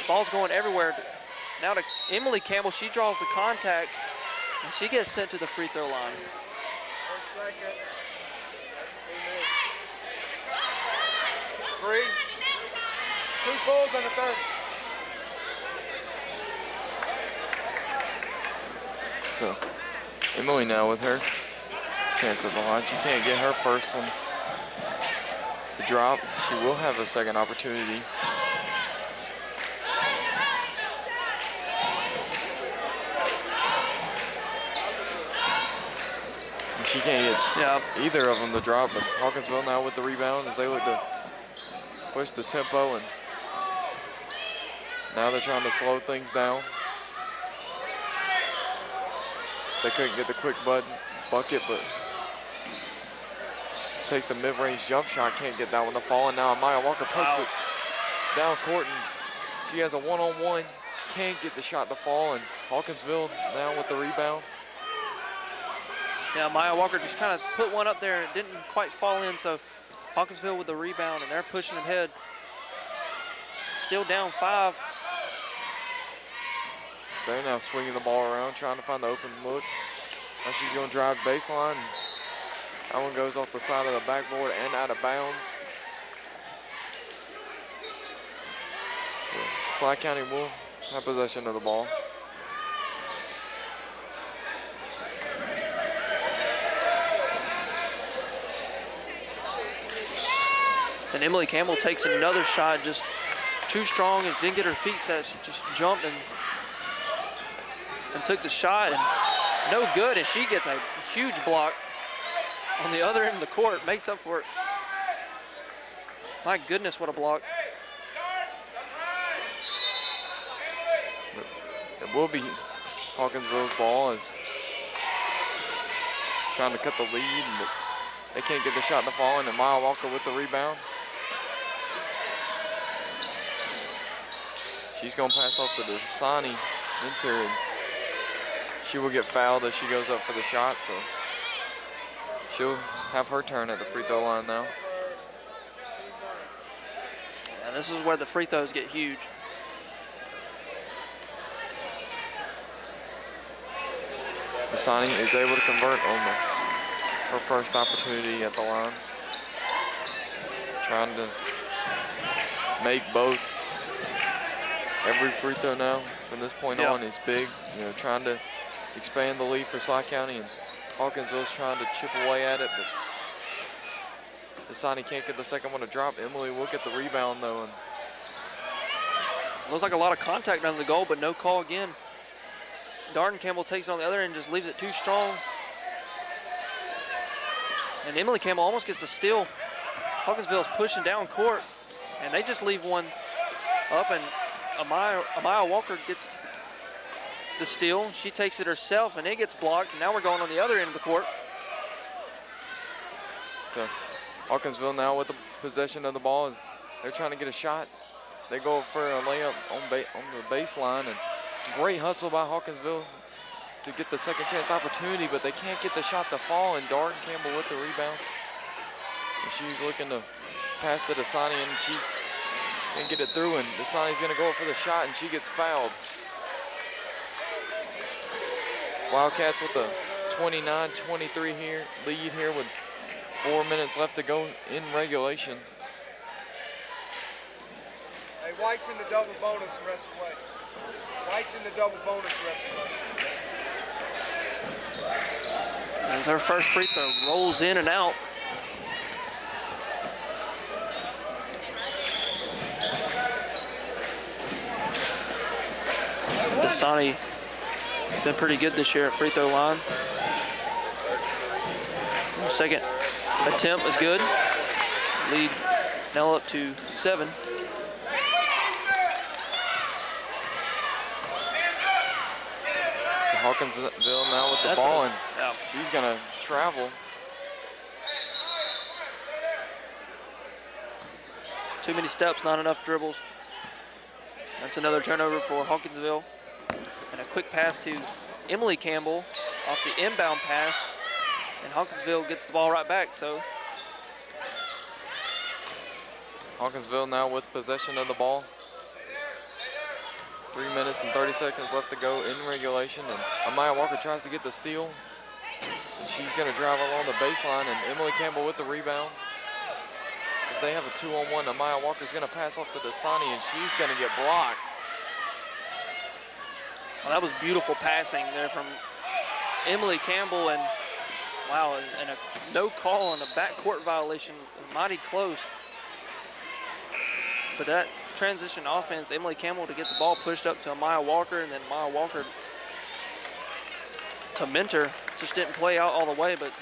S1: ball's going everywhere. Now to Emily Campbell, she draws the contact and she gets sent to the free throw line.
S4: 1 second. 3. 2 falls on the third.
S2: So Emily now with her chance at the line. She can't get her first one to drop. She will have a second opportunity. And she can't get either of them to drop, but Hawkinsville now with the rebound as they look to push the tempo, and now they're trying to slow things down. They couldn't get the quick bucket, but takes the mid-range jump shot, can't get that one to fall, and now Maya Walker pokes it down court, and she has a one-on-one, can't get the shot to fall, and Hawkinsville now with the rebound.
S1: Yeah, Maya Walker just kind of put one up there and it didn't quite fall in, so Hawkinsville with the rebound, and they're pushing ahead. Still down 5.
S2: They're now swinging the ball around, trying to find the open look. Now she's going to drive baseline. That one goes off the side of the backboard and out of bounds. So Schley County will have possession of the ball.
S1: And Emily Campbell takes another shot, just too strong, and didn't get her feet set. She just jumped and took the shot, and no good, and she gets a huge block on the other end of the court, makes up for it. My goodness, what a block.
S2: It will be Hawkinsville's ball, as trying to cut the lead, but they can't get the shot to fall, and Maya Walker with the rebound. She's going to pass off to Dasani Mentor, and she will get fouled as she goes up for the shot, so she'll have her turn at the free throw line now.
S1: And this is where the free throws get huge.
S2: Dasani is able to convert on her first opportunity at the line. Trying to make both. Every free throw now from this point on is big. You know, trying to expand the lead for Schley County and Hawkinsville's trying to chip away at it, but Dasani can't get the second one to drop. Emily will get the rebound though. And
S1: looks like a lot of contact under the goal, but no call again. Darden Campbell takes it on the other end, just leaves it too strong. And Emily Campbell almost gets a steal. Hawkinsville's pushing down court, and they just leave one up, and Amaya Walker gets the steal. She takes it herself, and it gets blocked. And now we're going on the other end of the court.
S2: so Hawkinsville now with the possession of the ball. They're trying to get a shot. They go for a layup on the baseline, and great hustle by Hawkinsville to get the second chance opportunity, but they can't get the shot to fall, and Darden Campbell with the rebound. And she's looking to pass to Dasani, and she can't get it through, and Dasani's gonna go up for the shot, and she gets fouled. Wildcats with a 29-23 lead here with 4 minutes left to go in regulation.
S4: Hey, White's in the double bonus the rest of the way. White's in the double bonus the rest of the way.
S1: As her first free throw rolls in and out. Dasani been pretty good this year at free throw line. Second attempt is good. Lead now up to 7.
S2: Hawkinsville now with the ball, and she's gonna travel.
S1: Too many steps, not enough dribbles. That's another turnover for Hawkinsville. And a quick pass to Emily Campbell off the inbound pass, and Hawkinsville gets the ball right back. So
S2: Hawkinsville now with possession of the ball. 3 minutes and 30 seconds left to go in regulation, and Amaya Walker tries to get the steal. And she's gonna drive along the baseline, and Emily Campbell with the rebound. If they have a 2-on-1, Amaya Walker's gonna pass off to Dasani, and she's gonna get blocked.
S1: well, that was beautiful passing there from Emily Campbell, and wow, and a no call on a backcourt violation, mighty close. But that transition offense, Emily Campbell to get the ball pushed up to Amaya Walker, and then Amaya Walker to Mentor. Just didn't play out all the way, but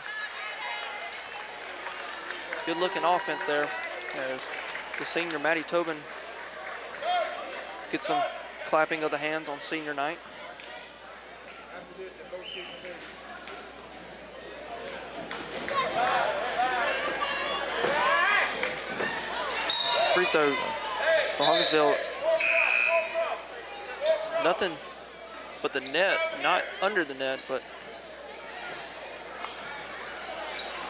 S1: good looking offense there as the senior Maddie Tobin gets some clapping of the hands on senior night. Free throw for Hawkinsville. It's nothing but the net, not under the net, but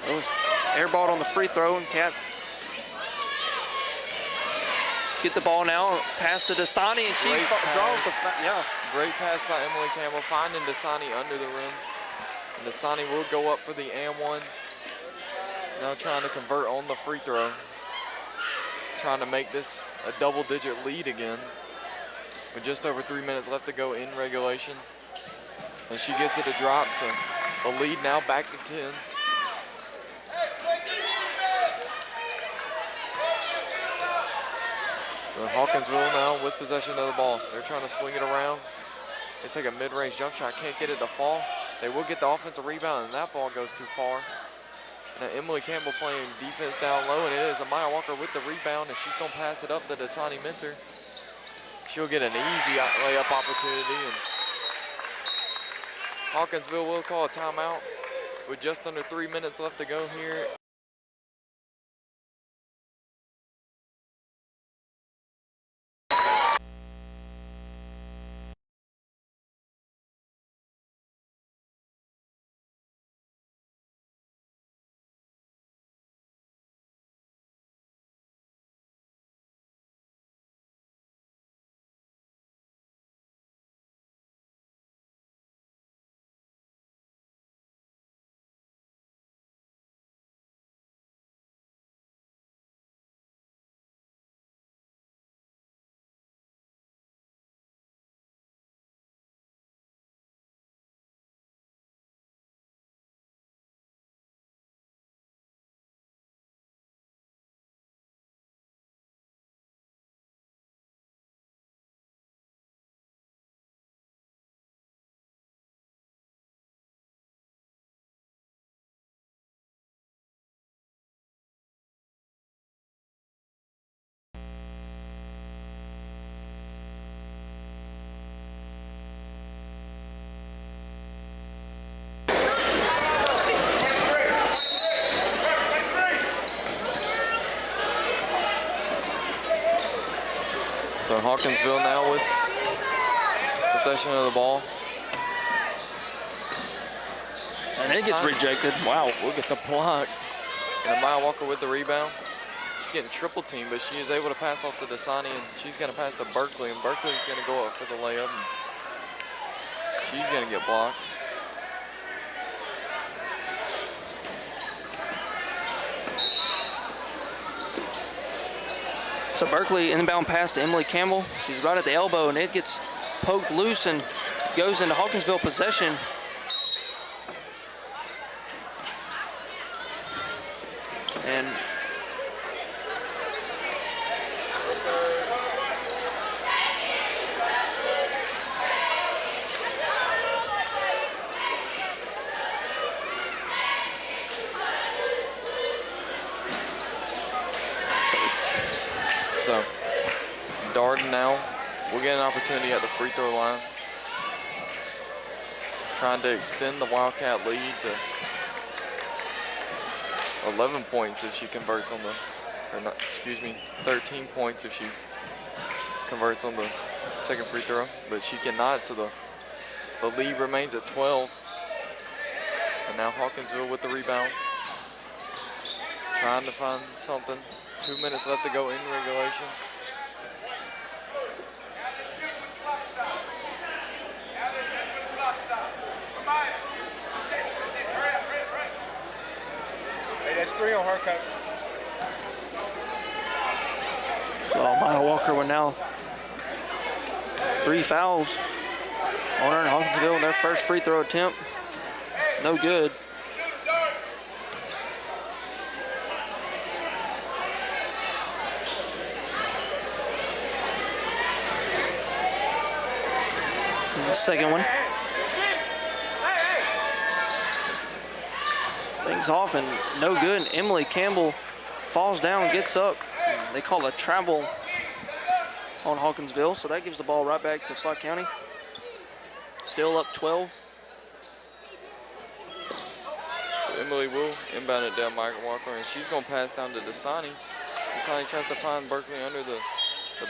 S1: it was airballed on the free throw, and Cats get the ball now, pass to Dasani, and she draws the
S2: Great pass by Emily Campbell, finding Dasani under the rim. And Dasani will go up for the and one. Now trying to convert on the free throw. Trying to make this a double-digit lead again. With just over 3 minutes left to go in regulation. And she gets it to drop, so the lead now back to 10. So Hawkinsville now with possession of the ball. They're trying to swing it around. They take a mid-range jump shot, can't get it to fall. They will get the offensive rebound, and that ball goes too far. Now Emily Campbell playing defense down low, and it is Amaya Walker with the rebound, and she's gonna pass it up to Dasani Mentor. She'll get an easy layup opportunity, and Hawkinsville will call a timeout with just under 3 minutes left to go here. So Hawkinsville now with possession of the ball.
S1: And it gets rejected. Wow.
S2: Look at the block. And Amaya Walker with the rebound. She's getting triple teamed, but she is able to pass off to Dasani, and she's going to pass to Berkeley, and Berkeley's going to go up for the layup. And she's going to get blocked.
S1: So Berkeley inbound pass to Emily Campbell. She's right at the elbow, and it gets poked loose and goes into Hawkinsville possession. And
S2: so Darden now will get an opportunity at the free throw line. Trying to extend the Wildcat lead to 11 points if she converts on the, or not, excuse me, 13 points if she converts on the second free throw, but she cannot, so the lead remains at 12. And now Hawkinsville with the rebound. Trying to find something. 2 minutes left to go in regulation.
S4: Hey, that's 3 on her cover.
S1: so Maya Walker with now 3 fouls on her in Hawkinsville in their first free throw attempt. No good. And the second one. Things off and no good. And Emily Campbell falls down, gets up. They call a travel on Hawkinsville, so that gives the ball right back to Schley County. Still up 12.
S2: So Emily will inbound it down Michael Walker, and she's going to pass down to Dasani. Dasani tries to find Berkeley under the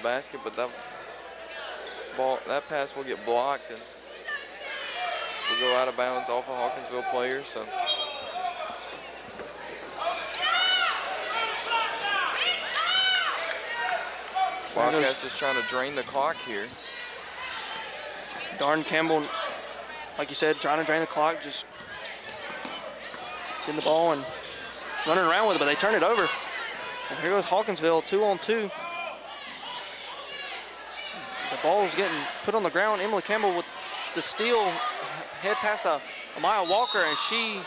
S2: basket, but that pass will get blocked and will go out of bounds off a Hawkinsville player. So Wildcats just trying to drain the clock here.
S1: Darn Campbell, like you said, trying to drain the clock, just getting the ball and running around with it, but they turn it over. And here goes Hawkinsville, 2-on-2. The ball's getting put on the ground. Emily Campbell with the steal, head past Amaya Walker, and she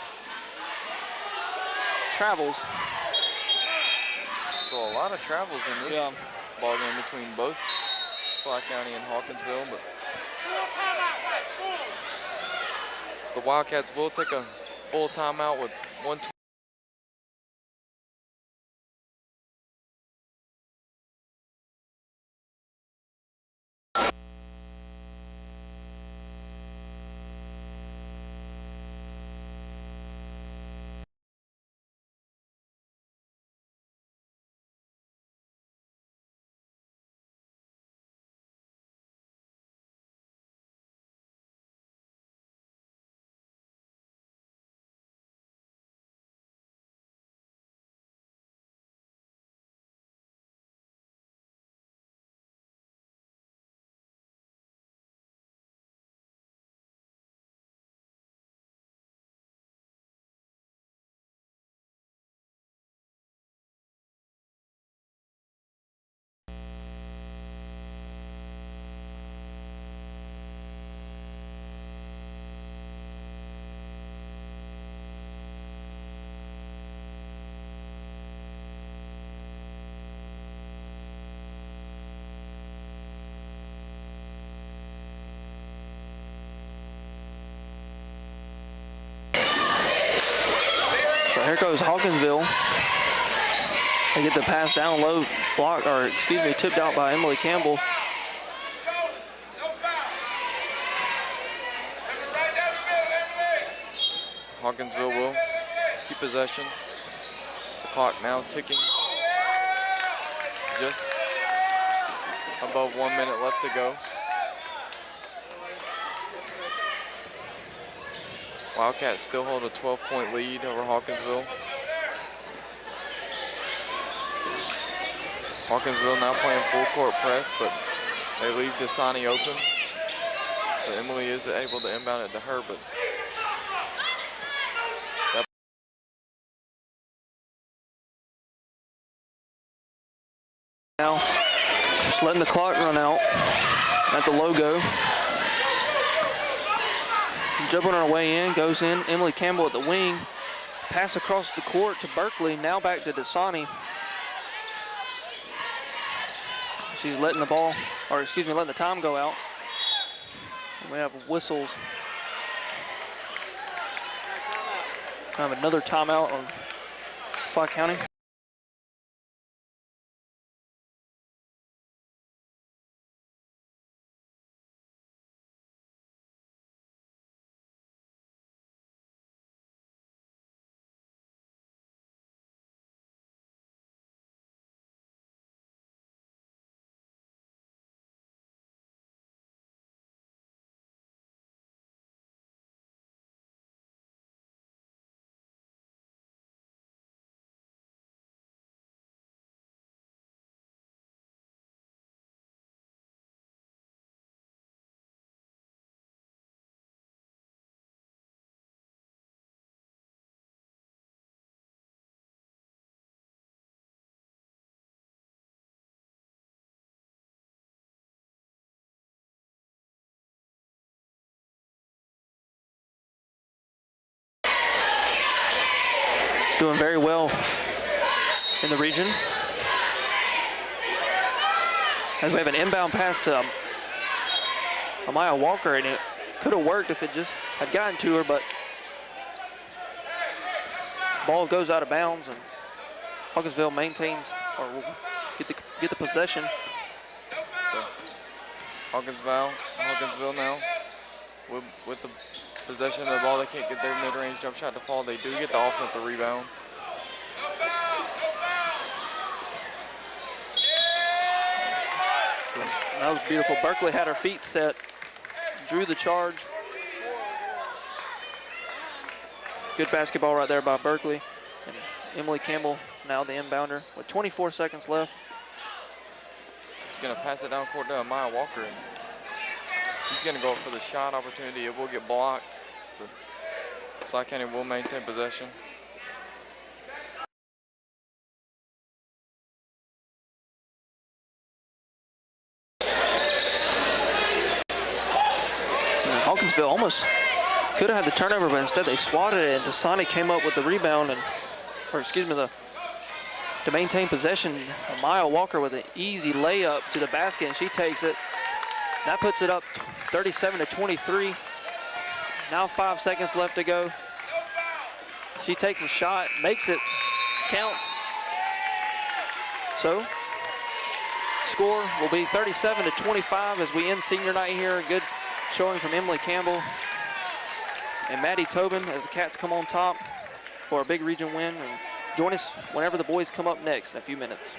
S1: travels.
S2: So a lot of travels in this ball game between both Schley County and Hawkinsville, but the Wildcats will take a full timeout with 1:20.
S1: So here goes Hawkinsville. They get the pass down low, blocked, or excuse me, tipped out by Emily Campbell.
S2: Hawkinsville will keep possession. The clock now ticking. Just above 1 minute left to go. Wildcats still hold a 12-point lead over Hawkinsville. Hawkinsville now playing full court press, but they leave Dasani open. So Emily is able to inbound it to her, but
S1: now just letting the clock run out at the logo. Jumping our way in, goes in. Emily Campbell at the wing. Pass across the court to Berkeley. Now back to Dasani. She's letting the ball, or excuse me, letting the time go out. We have whistles. Kind of another timeout on Schley County. Doing very well in the region. As we have an inbound pass to Amaya Walker, and it could have worked if it just had gotten to her, but ball goes out of bounds, and Hawkinsville maintains, or will get the possession.
S2: So Hawkinsville now with the possession of the ball. They can't get their mid-range jump shot to fall. They do get the offensive rebound.
S1: So that was beautiful. Berkeley had her feet set, drew the charge. Good basketball right there by Berkeley. And Emily Campbell now the inbounder with 24 seconds left.
S2: She's gonna pass it down court to Amaya Walker, and she's gonna go up for the shot opportunity. It will get blocked. Schley County will maintain possession.
S1: And Hawkinsville almost could have had the turnover, but instead they swatted it, and Dasani came up with the rebound, to maintain possession. Amaya Walker with an easy layup to the basket, and she takes it. That puts it up 37-23. Now 5 seconds left to go. She takes a shot, makes it, counts. So, score will be 37-25 as we end senior night here. Good showing from Emily Campbell and Maddie Tobin as the Cats come on top for a big region win. And join us whenever the boys come up next in a few minutes.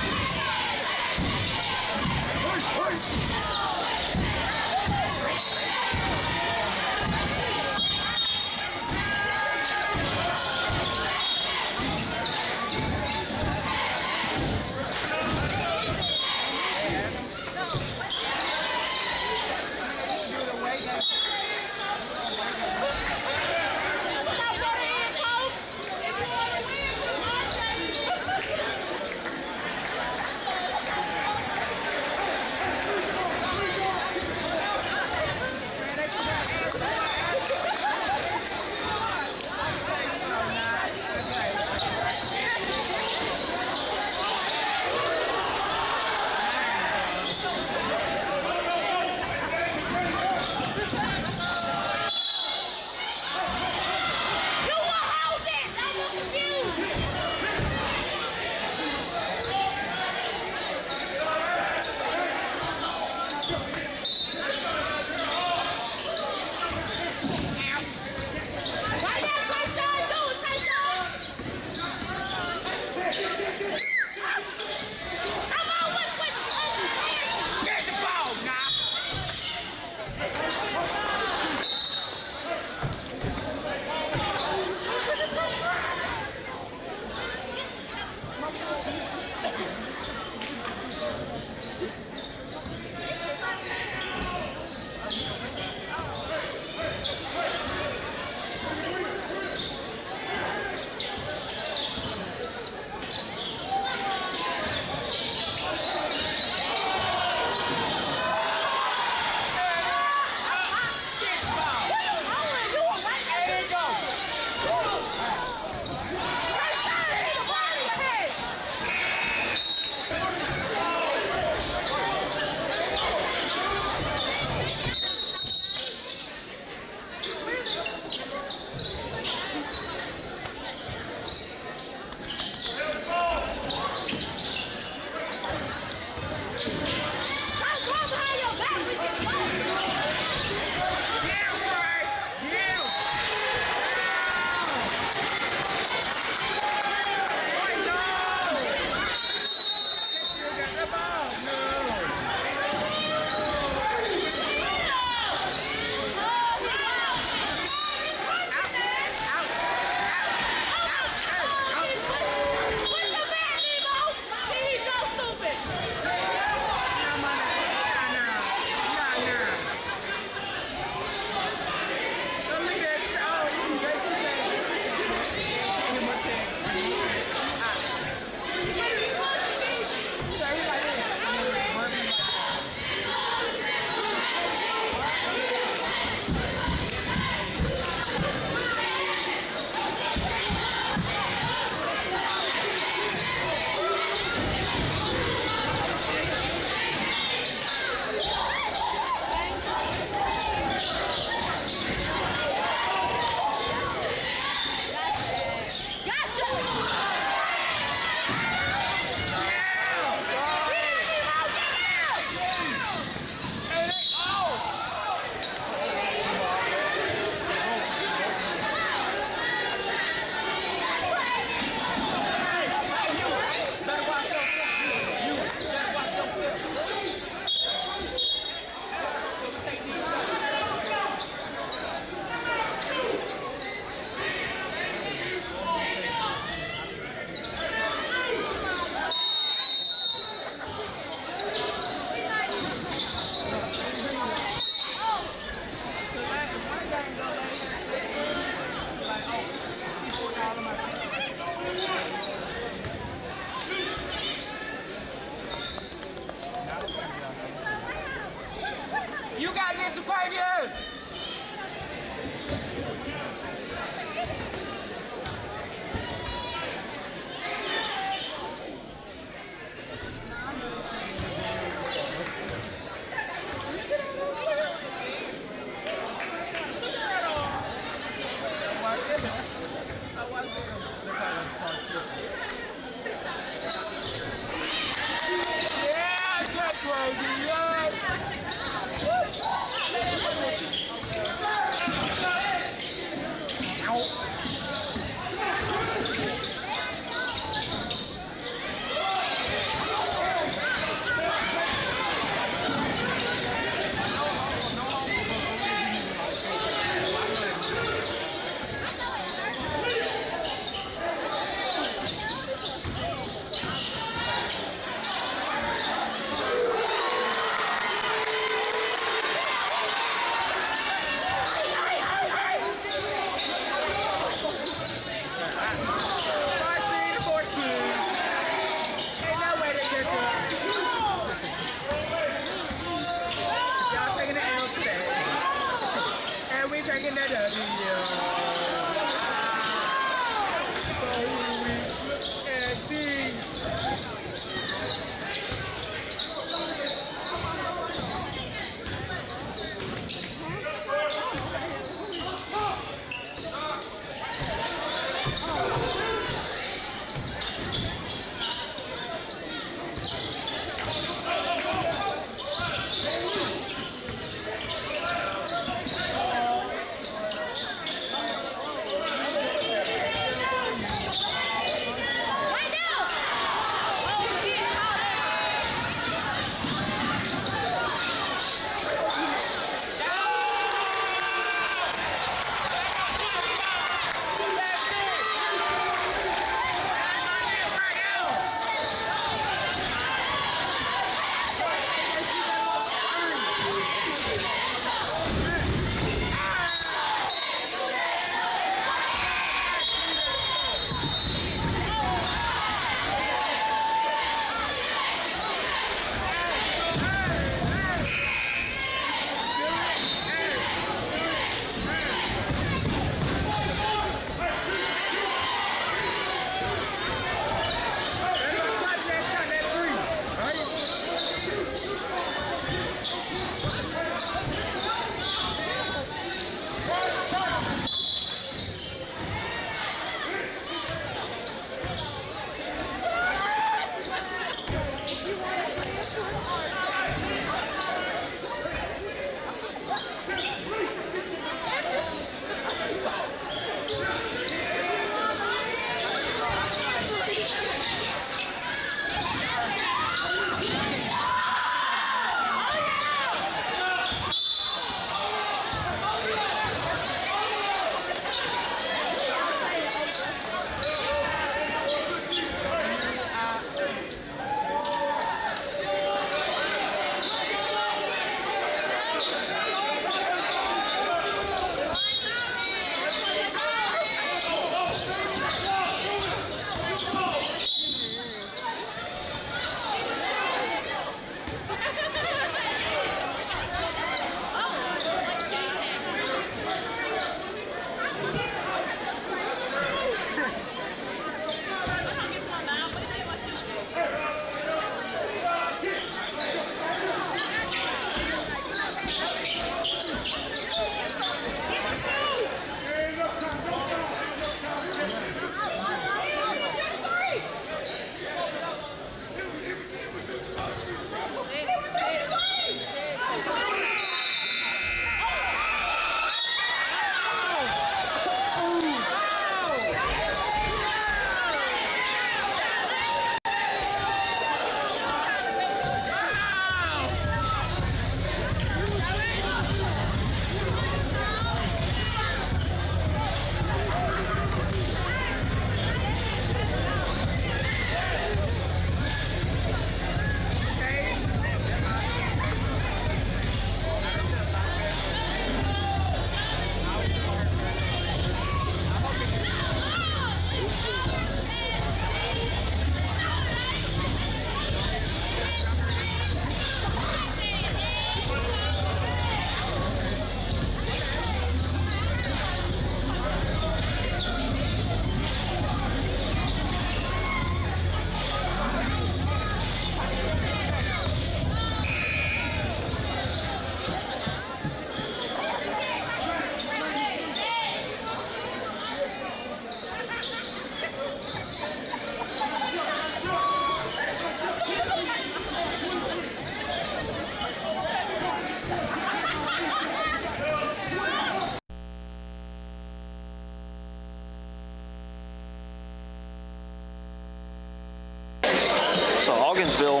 S1: So Hawkinsville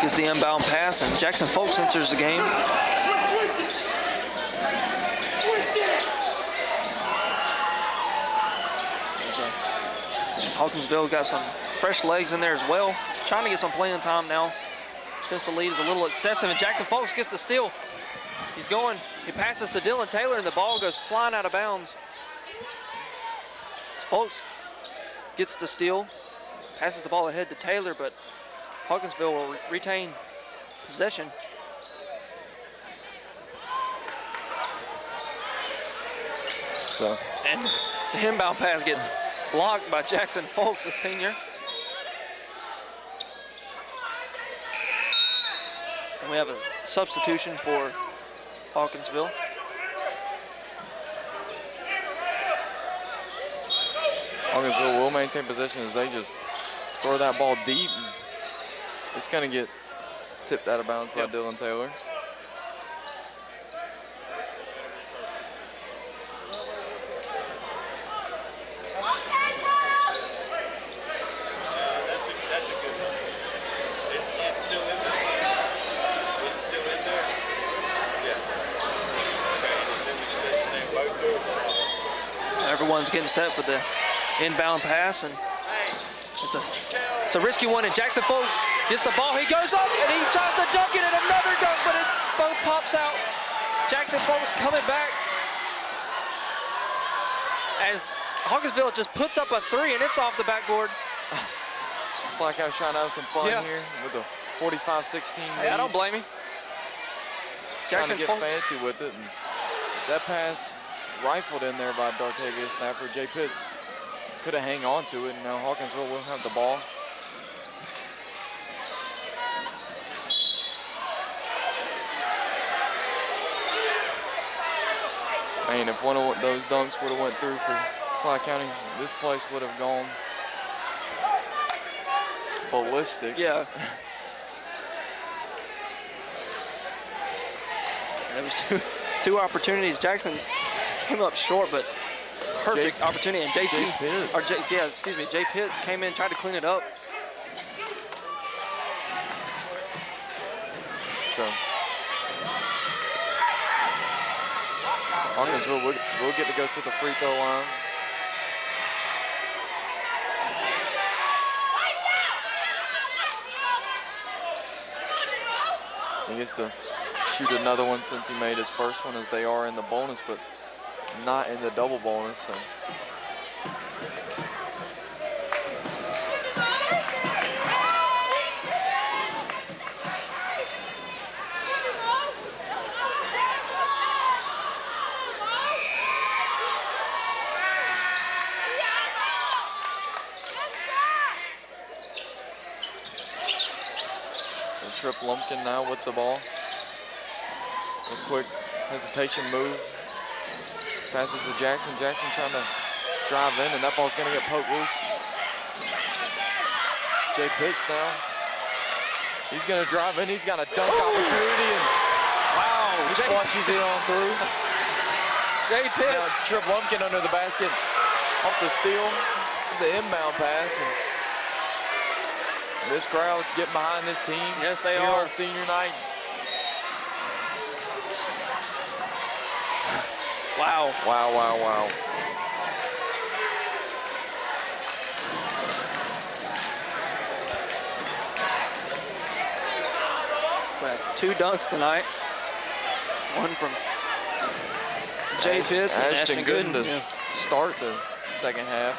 S1: gets the inbound pass, and Jackson Folks enters the game. Hawkinsville got some fresh legs in there as well. Trying to get some playing time now since the lead is a little excessive, and Jackson Folks gets the steal. He's going, he passes to Dylan Taylor, and the ball goes flying out of bounds. Folks gets the steal, passes the ball ahead to Taylor, but Hawkinsville will retain possession.
S2: So.
S1: And the inbound pass gets blocked by Jackson Folks, the senior. And we have a substitution for Hawkinsville.
S2: Hawkinsville will maintain possession as they just throw that ball deep. And it's going to get tipped out of bounds by Dylan Taylor.
S1: Everyone's getting set for the inbound pass, and it's a risky one, and Jackson Folks gets the ball. He goes up, and he tries to dunk it, and another dunk, but it both pops out. Jackson Folks coming back as Hawkinsville just puts up a three, and it's off the backboard.
S2: It's like I was trying to have some fun here with a 45-16 lead.
S1: Hey, I don't blame him.
S2: Jackson Folks trying to get fancy with it, and that pass rifled in there by Dartavia snapper. Jay Pitts could have hang on to it, and now Hawkinsville will have the ball. Man, if one of those dunks would have went through for Schley County, this place would have gone ballistic.
S1: Yeah. There was two opportunities. Jackson came up short, but perfect opportunity. And Jay Pitts came in, tried to clean it up.
S2: So Hawkinsville will get to go to the free throw line. He gets to shoot another one since he made his first one, as they are in the bonus, but not in the double bonus. So. Trip Lumpkin now with the ball. A quick hesitation move. Passes to Jackson. Jackson trying to drive in, and that ball's going to get poked loose. Jay Pitts now. He's going to drive in. He's got a dunk opportunity, and wow, he punches it on through.
S1: Jay Pitts.
S2: Now Trip Lumpkin under the basket off the steal, the inbound pass. And this crowd getting behind this team.
S1: Yes, they
S2: here
S1: are.
S2: On senior night.
S1: Wow.
S2: Wow, wow, wow.
S1: We had two dunks tonight. One from Jay Pitts and Ashton Gooden
S2: to start the second half.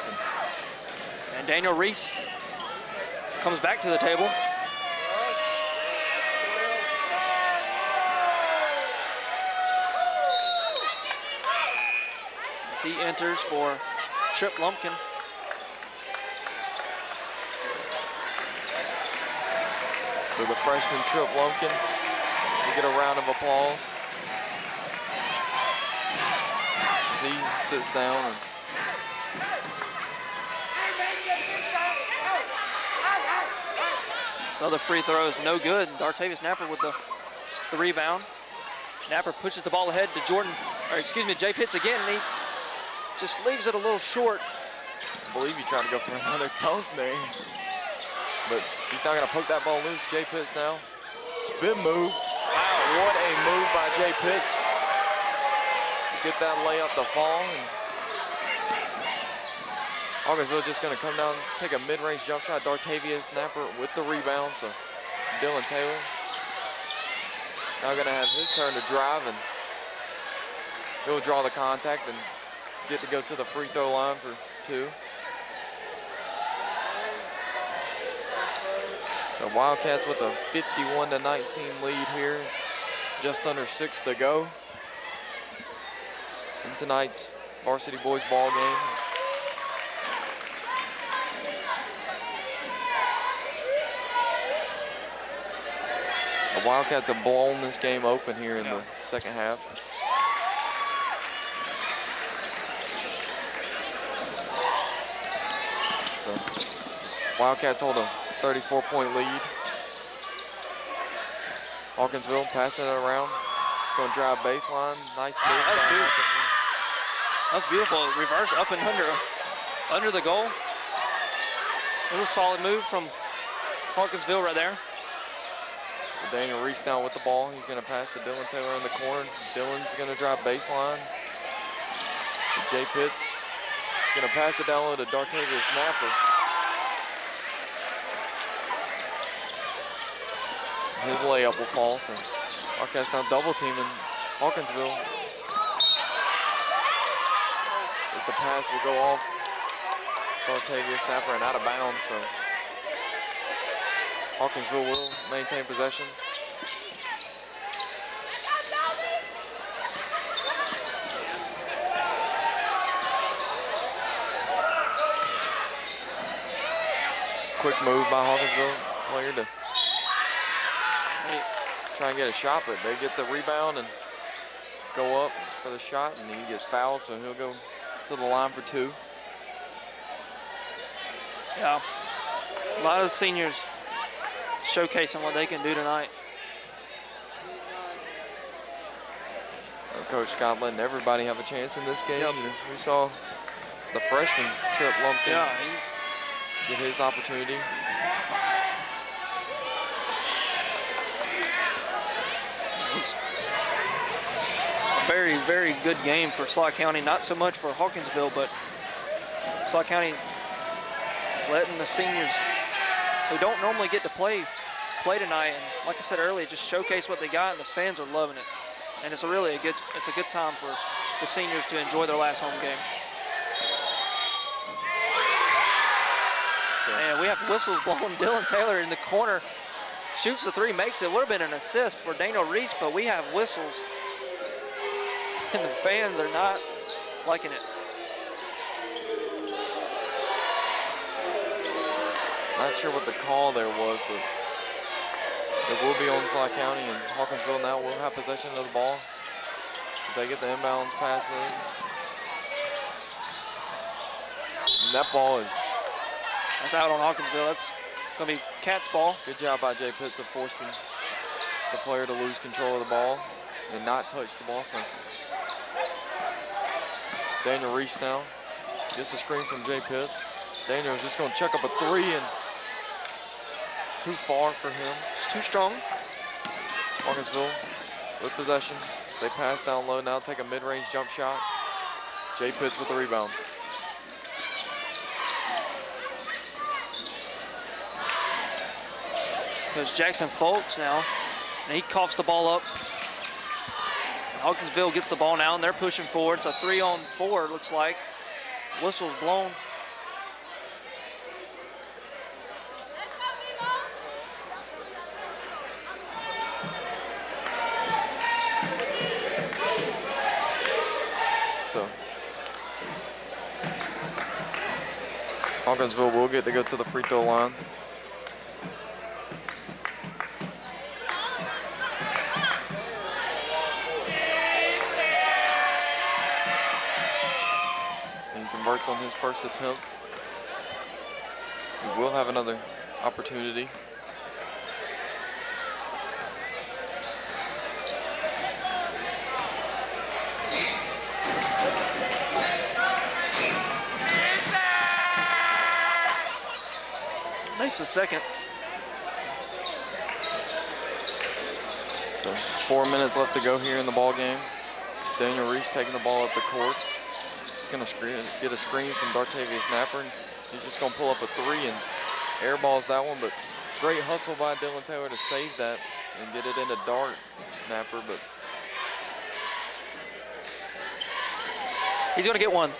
S1: And Daniel Reese comes back to the table. As he enters for Trip Lumpkin.
S2: So the freshman Trip Lumpkin will get a round of applause as he sits down. And
S1: another free throw is no good. Dartavius Napper with the rebound. Napper pushes the ball ahead to Jay Pitts again, and he just leaves it a little short.
S2: I believe he tried to go for another dunk there, but He's not gonna poke that ball loose. Jay Pitts now. Spin move. Wow, what a move by Jay Pitts. Get that layup to fall. Hawkinsville just gonna come down, take a mid-range jump shot. Dartavia Snapper with the rebound, so Dylan Taylor now gonna have his turn to drive, and he'll draw the contact and get to go to the free throw line for 2. So Wildcats with a 51-19 lead here. Just under 6 to go in tonight's varsity boys ball game. The Wildcats have blown this game open here in the second half. So Wildcats hold a 34-point lead. Hawkinsville passing it around. It's going to drive baseline. Nice move.
S1: That was beautiful. Reverse up and under the goal. It was a solid move from Hawkinsville right there.
S2: Daniel Reese now with the ball. He's going to pass to Dylan Taylor in the corner. Dylan's going to drive baseline. Jay Pitts. He's going to pass it down low to Dartavia Snapper. His layup will fall, so Wildcats now double teaming Hawkinsville. As the pass will go off Dartavia Snapper and out of bounds, so Hawkinsville will maintain possession. Quick move by Hawkinsville player to try and get a shot, but they get the rebound and go up for the shot, and he gets fouled, so he'll go to the line for 2.
S1: Yeah, a lot of the seniors showcasing what they can do tonight.
S2: Coach Scott letting everybody have a chance in this game. Yep. We saw the freshman Trip Lumpkin get his opportunity.
S1: Very, very good game for Schley County. Not so much for Hawkinsville, but Schley County letting the seniors who don't normally get to play tonight, and like I said earlier, just showcase what they got, and the fans are loving it. And it's a good time for the seniors to enjoy their last home game. And we have whistles blowing. Dylan Taylor in the corner shoots the 3, makes it. Would have been an assist for Daniel Reese, but we have whistles. And the fans are not liking it.
S2: Not sure what the call there was, but it will be on Schley County, and Hawkinsville now will have possession of the ball. If they get the inbounds pass in. And that ball
S1: that's out on Hawkinsville. That's going to be Cat's ball.
S2: Good job by Jay Pitts of forcing the player to lose control of the ball and not touch the ball. So Daniel Reese now gets a screen from Jay Pitts. Daniel's just going to chuck up a 3, and too far for him.
S1: It's too strong.
S2: Hawkinsville with possession. They pass down low now, take a mid-range jump shot. Jay Pitts with the rebound.
S1: There's Jackson Folks now, and he coughs the ball up. Hawkinsville gets the ball now, and they're pushing forward. It's a 3-on-4, looks like. Whistle's blown.
S2: So Hawkinsville will get to go to the free throw line. On his first attempt. He will have another opportunity.
S1: Makes the second.
S2: So 4 minutes left to go here in the ball game. Daniel Reese taking the ball up the court. He's going to get a screen from Dartavius Napper. He's just going to pull up a three and airballs that one, but great hustle by Dylan Taylor to save that and get it into Dart Napper, but
S1: he's going to get one.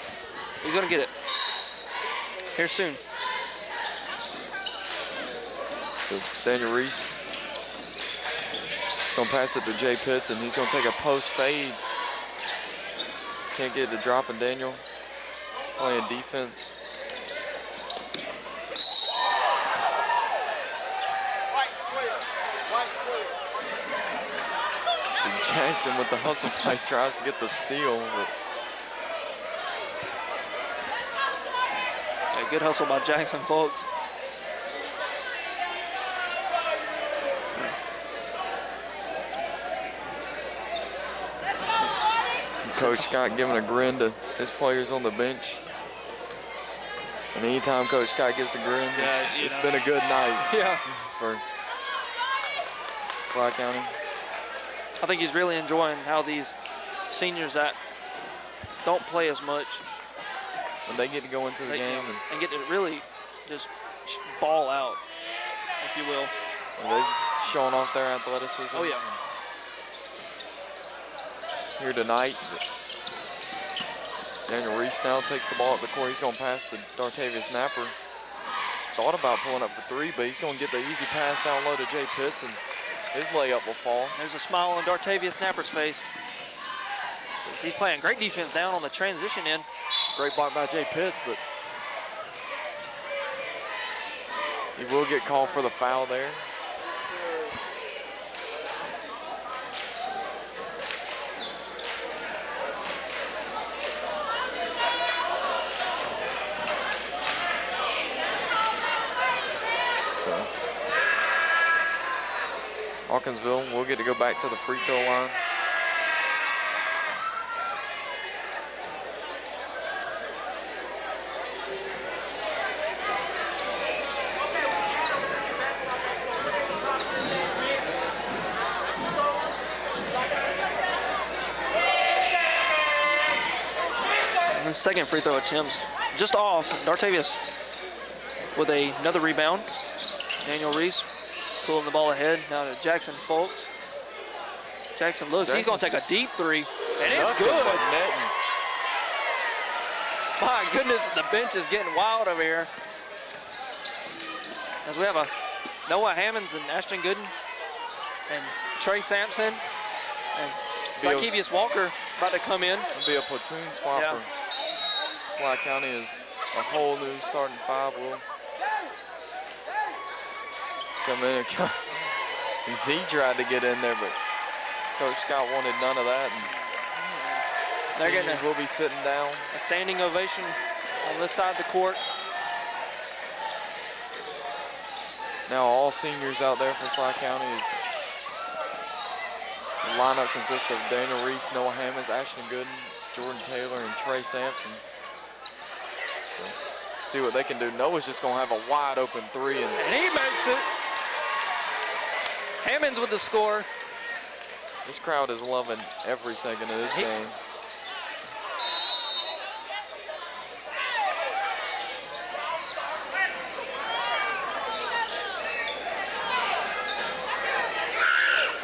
S1: He's going to get it here soon.
S2: So Daniel Reese is going to pass it to Jay Pitts, and he's going to take a post fade. Can't get it to drop, and Daniel playing defense. Jackson with the hustle play tries to get the steal, but
S1: yeah, good hustle by Jackson, folks.
S2: Coach Scott giving a grin to his players on the bench. And anytime Coach Scott gives a grin, it's been a good night for Schley County.
S1: I think he's really enjoying how these seniors that don't play as much,
S2: when they get to go into the game
S1: and get to really just ball out, if you will.
S2: They're showing off their athleticism.
S1: Oh, yeah.
S2: Here tonight, Daniel Reese now takes the ball up the court. He's going to pass to Dartavius Napper. Thought about pulling up for three, but he's going to get the easy pass down low to Jay Pitts, and his layup will fall.
S1: There's a smile on Dartavius Napper's face. He's playing great defense down on the transition end.
S2: Great block by Jay Pitts, but he will get called for the foul there. So Hawkinsville will get to go back to the free throw line.
S1: And the second free throw attempt just off. Dartavius with another rebound. Daniel Reese pulling the ball ahead now to Jackson Folks. Jackson looks. He's going to take a deep three, and it's good. My goodness, the bench is getting wild over here. As we have a Noah Hammonds and Ashton Gooden and Trey Sampson and Zykevius Walker about to come in.
S2: It'll be a platoon swap for Schley County as a whole new starting five will come in. Z tried to get in there, but Coach Scott wanted none of that. And
S1: they're getting
S2: will be sitting down.
S1: A standing ovation on this side of the court.
S2: Now all seniors out there for Schley County. The lineup consists of Daniel Reese, Noah Hammonds, Ashton Gooden, Jordan Taylor, and Trey Sampson. So, see what they can do. Noah's just going to have a wide open three. And
S1: he makes it. Hammonds with the score.
S2: This crowd is loving every second of this game.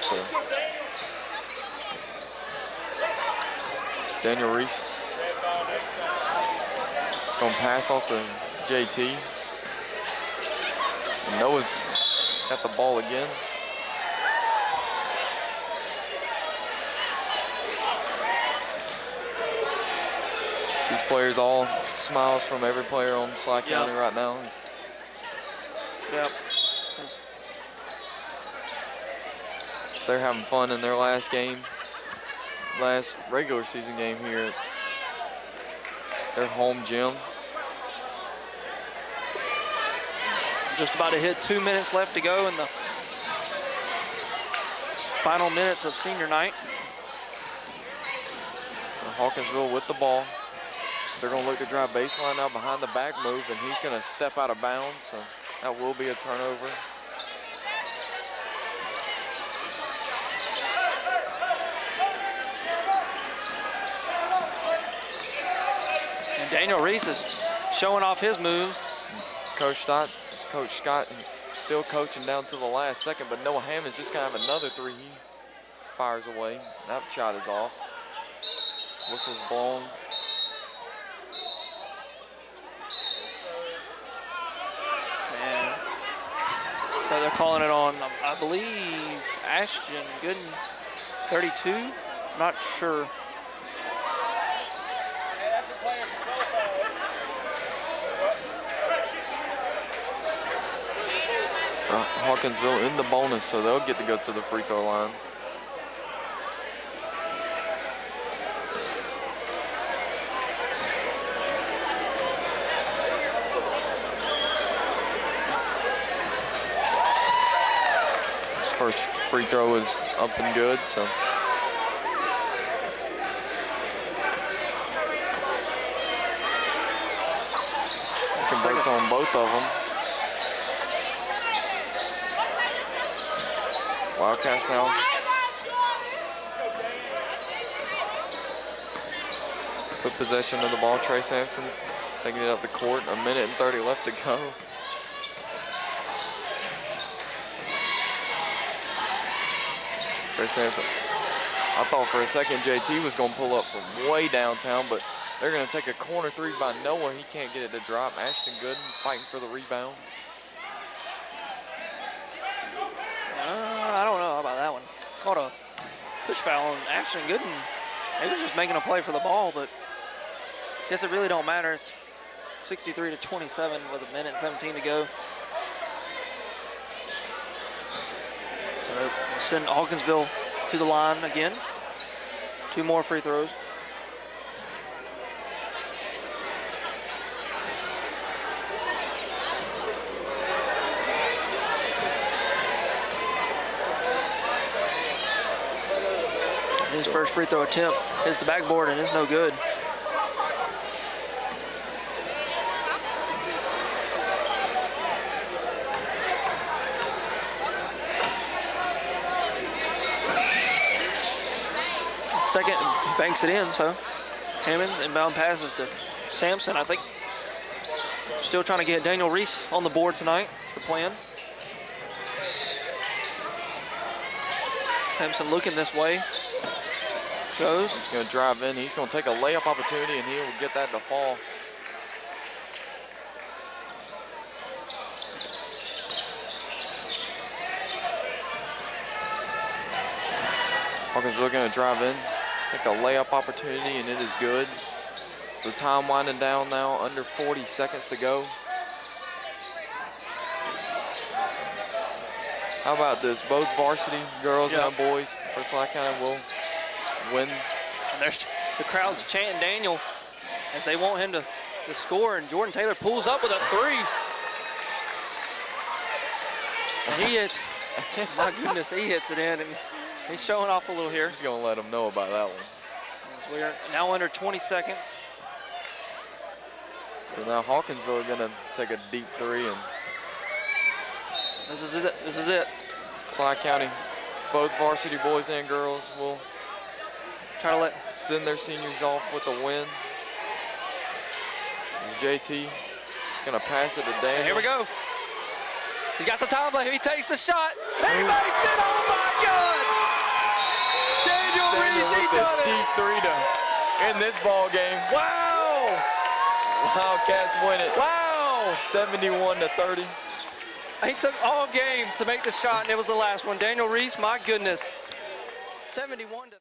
S2: So, Daniel Reese is going to pass off to JT. And Noah's got the ball again. These players all smiles from every player on Schley County right now.
S1: Yep.
S2: They're having fun in their last game, last regular season game here at their home gym.
S1: Just about to hit 2 minutes left to go in the final minutes of senior night.
S2: So Hawkinsville with the ball. They're going to look to drive baseline now behind the back move, and he's going to step out of bounds, so that will be a turnover.
S1: Daniel Reese is showing off his moves.
S2: Coach Scott still coaching down to the last second, but Noah Hammond's just gonna have another three. He fires away. That shot is off. Whistle's blown.
S1: And so they're calling it on, I believe, Ashton Gooden, 32. Not sure.
S2: Hawkinsville in the bonus, so they'll get to go to the free throw line. His first free throw is up and good, so. Converts on both of them. Wildcats now. Put possession of the ball. Trey Sampson taking it up the court. A minute and 30 left to go. Trey Sampson. I thought for a second JT was going to pull up from way downtown, but they're going to take a corner three by Noah. He can't get it to drop. Ashton Gooden fighting for the rebound.
S1: I don't know about that one. Caught a push foul on Ashton Gooden. He was just making a play for the ball, but I guess it really don't matter. It's 63-27 with a minute and 17 to go. So send Hawkinsville to the line again. 2 more free throws. His first free throw attempt hits the backboard and it's no good. Second, banks it in, so Hammond inbound passes to Sampson. I think still trying to get Daniel Reese on the board tonight. It's the plan. Sampson looking this way. Goes.
S2: He's going to drive in. He's going to take a layup opportunity, and he will get that to fall. Hawkinsville going to drive in, take a layup opportunity, and it is good. So time winding down now, under 40 seconds to go. How about this? Both varsity girls and boys for Schley County will win.
S1: And there's the crowd's chanting Daniel as they want him to score, and Jordan Taylor pulls up with a 3. And he hits, my goodness, he hits it in, and he's showing off a little here.
S2: He's going to let them know about that one.
S1: So we are now under 20 seconds.
S2: So now Hawkinsville are going to take a deep 3, and
S1: this is it. This is it.
S2: Schley County, both varsity boys and girls will
S1: try to
S2: send their seniors off with a win. JT is going to pass it to Dan.
S1: And here we go. He got some time left. He takes the shot. He makes it. Oh my God! Daniel Reese, he done it.
S2: Deep 3 to end this ball game.
S1: Wow!
S2: Wildcats win it.
S1: Wow!
S2: 71-30.
S1: He took all game to make the shot, and it was the last one. Daniel Reese, my goodness. 71 to